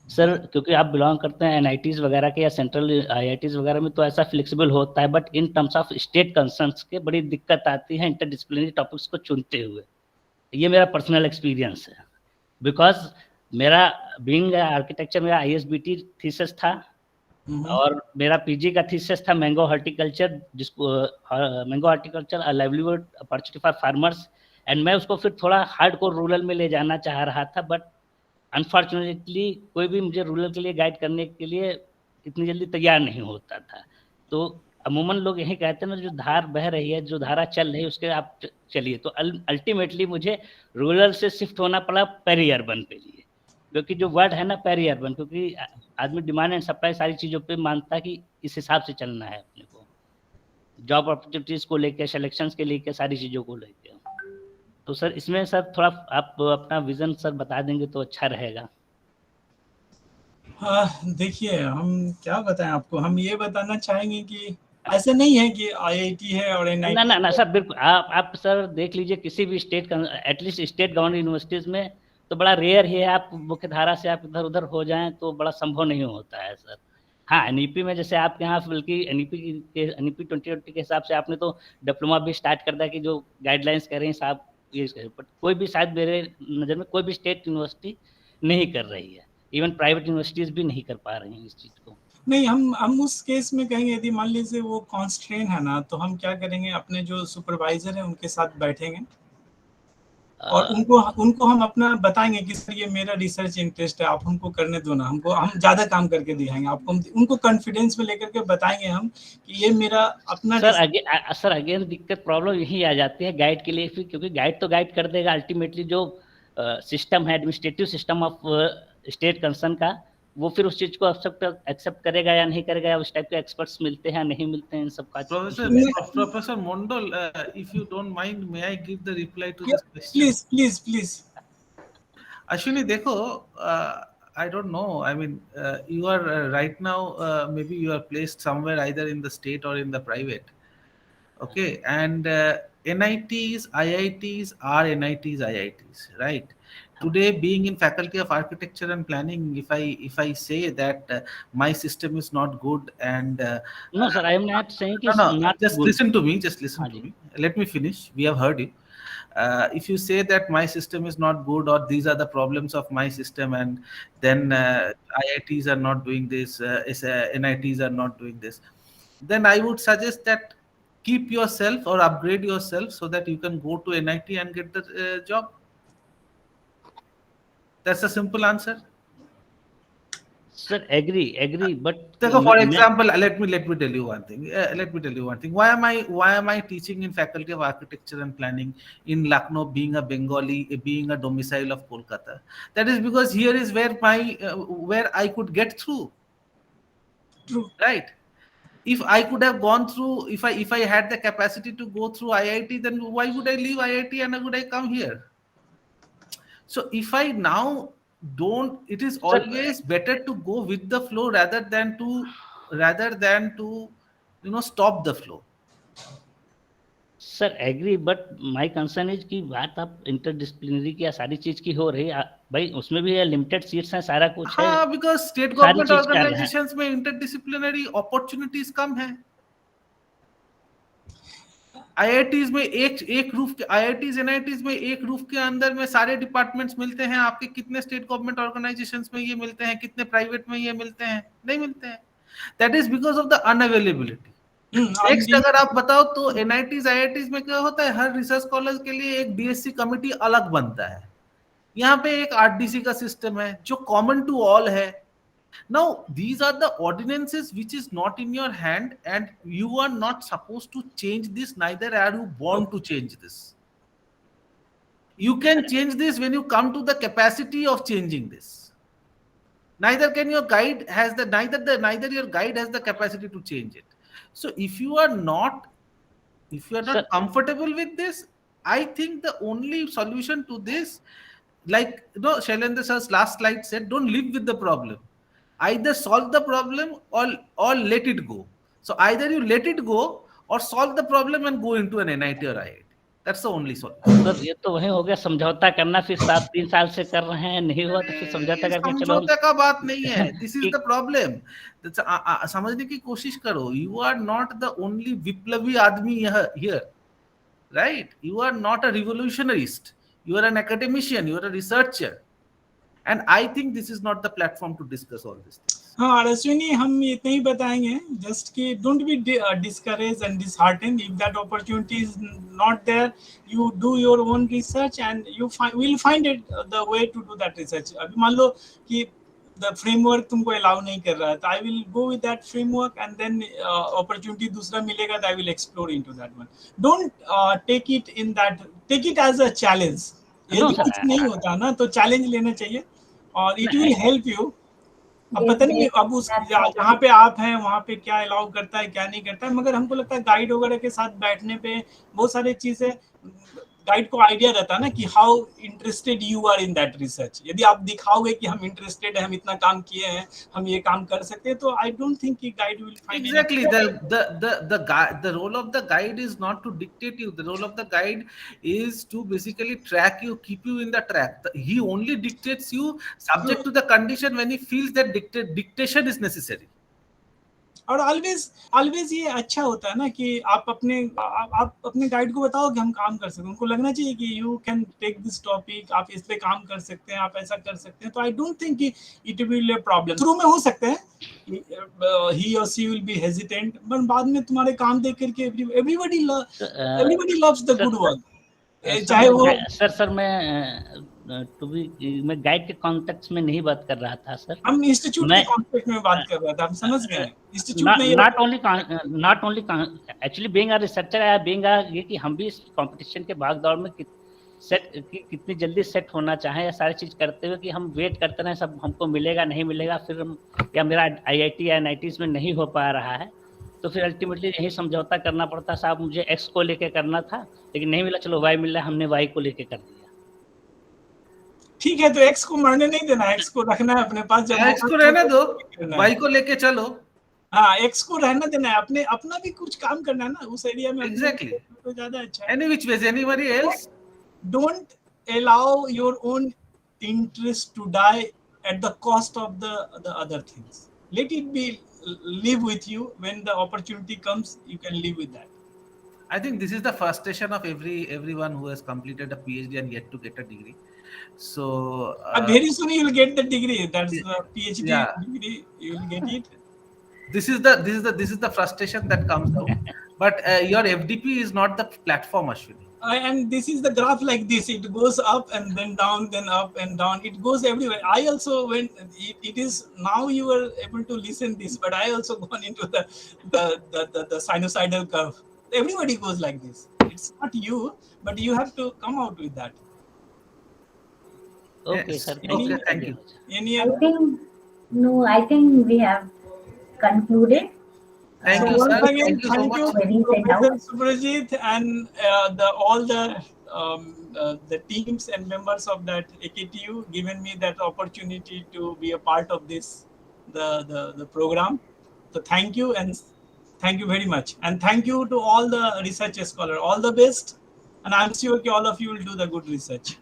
sir, क्योंकि आप बिलोंग करते हैं एनआईटीज वगैरह के या सेंट्रल आईआईटीज वगैरह में, तो ऐसा फ्लेक्सिबल होता है, but in terms of state concerns के बड़ी दिक्कत आती है इंटरडिसिप्लिनरी टॉपिक्स को चुनते हुए. ये मेरा पर्सनल एक्सपीरियंस है, बिकॉज मेरा बीइंग आर्किटेक्चर मेरा आईएसबीटी थीसिस था और मेरा पीजी का थीसिस था मैंगो हॉर्टिकल्चर, जिसको mango horticulture livelihood opportunity for farmers, and मैं उसको फिर थोड़ा हार्डकोर रूरल में ले जाना चाह रहा था, बट अनफॉर्चुनेटली कोई भी मुझे रूरल के लिए गाइड करने के लिए इतनी जल्दी तैयार नहीं होता था. तो अमूमन लोग यही कहते हैं ना, जो धार बह रही है, जो धारा चल रही है, उसके आप चलिए. तो अल्टीमेटली मुझे रूरल से शिफ्ट होना पड़ा पेरी अर्बन पे लिए, क्योंकि जो वर्ड है ना पेरी अर्बन, क्योंकि आदमी डिमांड एंड सप्लाई सारी चीज़ों पे मानता है कि इस हिसाब से चलना है अपने को, जॉब अपॉर्चुनिटीज़ को लेके, सिलेक्शंस के लेके, सारी चीज़ों को लेके. तो सर इसमें सर थोड़ा आप अपना विजन सर बता देंगे तो अच्छा रहेगा. देखिए, हम क्या बताएं आपको, हम ये बताना चाहेंगे कि ऐसा नहीं है कि आईआईटी है और एनआईटी. ना सर, बिल्कुल आप सर देख लीजिए किसी भी state, at least state government universities में तो बड़ा रेयर ही है आप मुख्य धारा से आप इधर उधर हो जाएं, तो बड़ा संभव नहीं होता है सर. हाँ, एनईपी में जैसे आपके यहाँ, बल्कि एनईपी 2020 के हिसाब से आपने तो डिप्लोमा भी स्टार्ट कर दिया कि जो गाइडलाइंस कह रहे हैं साहब ये करें, बट कोई भी शायद मेरे नज़र में कोई भी स्टेट यूनिवर्सिटी नहीं कर रही है, इवन प्राइवेट यूनिवर्सिटीज़ भी नहीं कर पा रही हैं इस चीज़ को. नहीं, हम उस केस में कहेंगे, यदि मान लीजिए वो कॉन्स्ट्रेन है ना, तो हम क्या करेंगे, अपने जो सुपरवाइजर है उनके साथ बैठेंगे और उनको हम अपना बताएंगे कि सर ये मेरा रिसर्च इंटरेस्ट है, आप हमको करने दो ना, हम ज़्यादा काम करके दिखाएंगे आपको, उनको कॉन्फिडेंस में लेकर के बताएंगे हम कि ये मेरा अपना. सर अगेन दिक्कत प्रॉब्लम यही आ जाती है गाइड के लिए, फिर क्योंकि गाइड तो गाइड कर देगा, अल्टीमेटली जो सिस्टम है administrative system of state concern का, वो फिर उस चीज को एक्सेप्ट करेगा या नहीं करेगा, उस टाइप के एक्सपर्ट्स मिलते हैं नहीं मिलते हैं, इन सब का. Professor Mondal, if you don't mind, may I give the reply to this question? Please. Ashwini, देखो, I don't know. I mean, you are right now, maybe you are placed somewhere either in the state or in the private. Okay, and NITs, IITs are NITs, IITs, right? Today, being in Faculty of Architecture and Planning, if I say that my system is not good and no, sir, I am not saying no, just good. Listen to me. Just listen to me. Let me finish. We have heard you. If you say that my system is not good or these are the problems of my system, and then IITs are not doing this, NITs are not doing this, then I would suggest that keep yourself or upgrade yourself so that you can go to NIT and get the job. That's a simple answer. Sir, agree, but for example, let me tell you one thing. Why am I teaching in Faculty of Architecture and Planning in Lucknow, being a Bengali, being a domicile of Kolkata? That is because here is where I could get through. True. Right. If I could have gone through, if I had the capacity to go through IIT, then why would I leave IIT and would I come here? So if I now don't, it is always better to go with the flow rather than to stop the flow. Sir agree, but my concern is कि बात आप interdisciplinary की या सारी चीज की हो रही है भाई, उसमें भी लिमिटेड सीट्स हैं, सारा कुछ है. हाँ, बिकॉज स्टेट गवर्नमेंट ऑर्गेनाइजेशंस में इंटरडिसिप्लिनरी अपॉर्चुनिटीज कम है. IITs में एक रूफ के, IITs NITs में एक रूफ के अंदर में सारे डिपार्टमेंट्स मिलते हैं. आपके कितने स्टेट गवर्नमेंट ऑर्गेनाइजेशंस में ये मिलते हैं, कितने प्राइवेट में ये मिलते हैं? नहीं मिलते हैं. That is because of the unavailability. Next अगर आप बताओ तो NITs IITs में क्या होता है, हर रिसर्च स्कॉलर के लिए एक DSC कमिटी अलग बनता है. यहाँ पे एक RDC का सिस्टम है जो कॉमन टू ऑल है. Now, these are the ordinances which is not in your hand, and you are not supposed to change this, neither are you born to change this. You can change this when you come to the capacity of changing this. Neither can your guide has the neither your guide has the capacity to change it. So if you are not Sir, comfortable with this, I think the only solution to this, like Shailendra sir's last slide said, don't live with the problem. Either solve the problem or let it go. So either you let it go or solve the problem and go into an NIT or IIT. That's the only solution. Sir ये तो वही हो गया, समझौता करना, फिर 3 साल से कर रहे हैं, नहीं हुआ तो फिर समझौता करके चलो हम समझौता का बात नहीं है. This is the problem. समझने की कोशिश करो. You are not the only विप्लवी आदमी here, right? You are not a revolutionist. You are an academician, you are a researcher, and I think this is not the platform to discuss all these things. हाँ, और अश्विनी, हम इतना ही बताएंगे just कि don't be discourage and disheartened if that opportunity is not there. You do your own research and you will find it the way to do that research. अभी मान लो कि the framework तुमको अलाउ नहीं कर रहा है, तो I will go with that framework and then opportunity दूसरा मिलेगा तो I will explore into that one. Don't take it in that, take it as a challenge. यदि कुछ नहीं होता ना तो चैलेंज लेना चाहिए और इट विल हेल्प यू. अब पता नहीं अब उस जहाँ पे आप हैं वहाँ पे क्या अलाउ करता है क्या नहीं करता है, मगर हमको लगता है गाइड वगैरह के साथ बैठने पे बहुत सारी चीजें गाइड को आइडिया रहता है ना कि how interested you are in that research. यदि आप दिखाओगे कि हम इंटरेस्टेड है, हम इतना काम किए हैं, हम ये काम कर सकते हैं, तो आई डोंट थिंक कि guide will find. Exactly. The role of the guide is not to dictate you. The role of the guide is to basically track you, keep you in the track. He only dictates you subject to the condition when he feels that dictation is necessary. और always ये अच्छा होता है ना कि आप अपने guide को बताओ कि हम काम कर सकते हैं. उनको लगना चाहिए कि you can take this topic, आप इस पे काम कर सकते हैं, आप ऐसा कर सकते हैं. तो आई डोंट थिंक कि इट विल अ प्रॉब्लम. शुरू में हो सकता है ही और सी विल बी हेजिटेंट, बट बाद में तुम्हारे काम देख करके everybody loves the good work. चाहे वो सर मैं गाइड के कॉन्टेक्स्ट में नहीं बात कर रहा था सर. हम इंस्टीट्यूट के कॉन्टेक्स्ट में बात कर रहा था. हम समझ गए. इंस्टीट्यूट में not only actually being a researcher, या बीइंग ये कि हम भी इस कंपटीशन के भाग दौड़ में कितनी जल्दी सेट होना चाहें, या सारी चीज करते हुए कि हम वेट करते रहे सब हमको मिलेगा नहीं मिलेगा, फिर हम या मेरा IIT या NITs में नहीं हो पा रहा है, तो फिर अल्टीमेटली यही समझौता करना पड़ता. साहब मुझे X को लेके करना था लेकिन नहीं मिला, चलो Y मिला, हमने Y को लेके कर दिया. ठीक है, तो X को मरने नहीं देना, X को रखना है अपने पास. X को रहना दो, Y को लेके चलो. हाँ, X को रहना देना है, अपना भी कुछ काम करना है ना उस एरिया में. Exactly. तो ज्यादा अच्छा है. Any which ways, anybody else? Don't allow your own interest to die at the cost of the other things. Let it be, live with you. When the opportunity comes, you can live with that. I think this is the frustration of everyone who has completed a PhD and yet to get a degree. So very soon you will get the degree. That's the PhD degree. You will get it. This is the frustration that comes out. But your FDP is not the platform, Ashwini. And this is the graph like this. It goes up and then down, then up and down. It goes everywhere. I also went. It is now you are able to listen this, but I also gone into the sinusoidal curve. Everybody goes like this. It's not you, but you have to come out with that. Okay, Yes. sir. Okay, thank you. I think we have concluded. Thank you, once sir. again, Thank you so thank much. you, Professor Subrajit, and all the teams and members of that AKTU given me that opportunity to be a part of this the program. So thank you, and thank you very much, and thank you to all the research scholars. All the best, and I'm sure all of you will do the good research.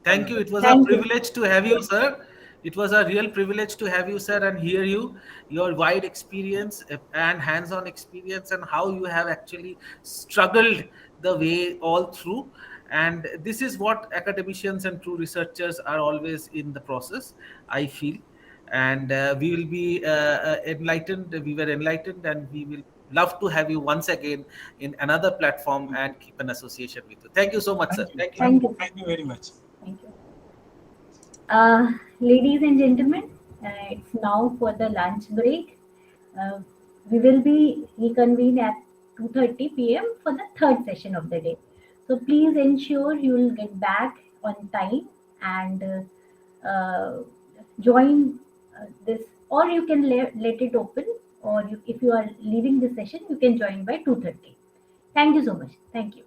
Thank you. It was Thank a you. privilege to have you, sir. It was a real privilege to have you, sir, and hear your wide experience and hands-on experience, and how you have actually struggled the way all through. And this is what academicians and true researchers are always in the process, I feel. And we will be enlightened. We were enlightened, and we will love to have you once again in another platform and keep an association with you. Thank you so much, sir. Thank you. Thank you. Thank you very much. Thank you. Ladies and gentlemen, It's now for the lunch break. Uh, we will be reconvene at 2:30 p.m. for the third session of the day. So please ensure you will get back on time and join this, or you can let it open, or if you are leaving the session, you can join by 2:30. Thank you so much. Thank you.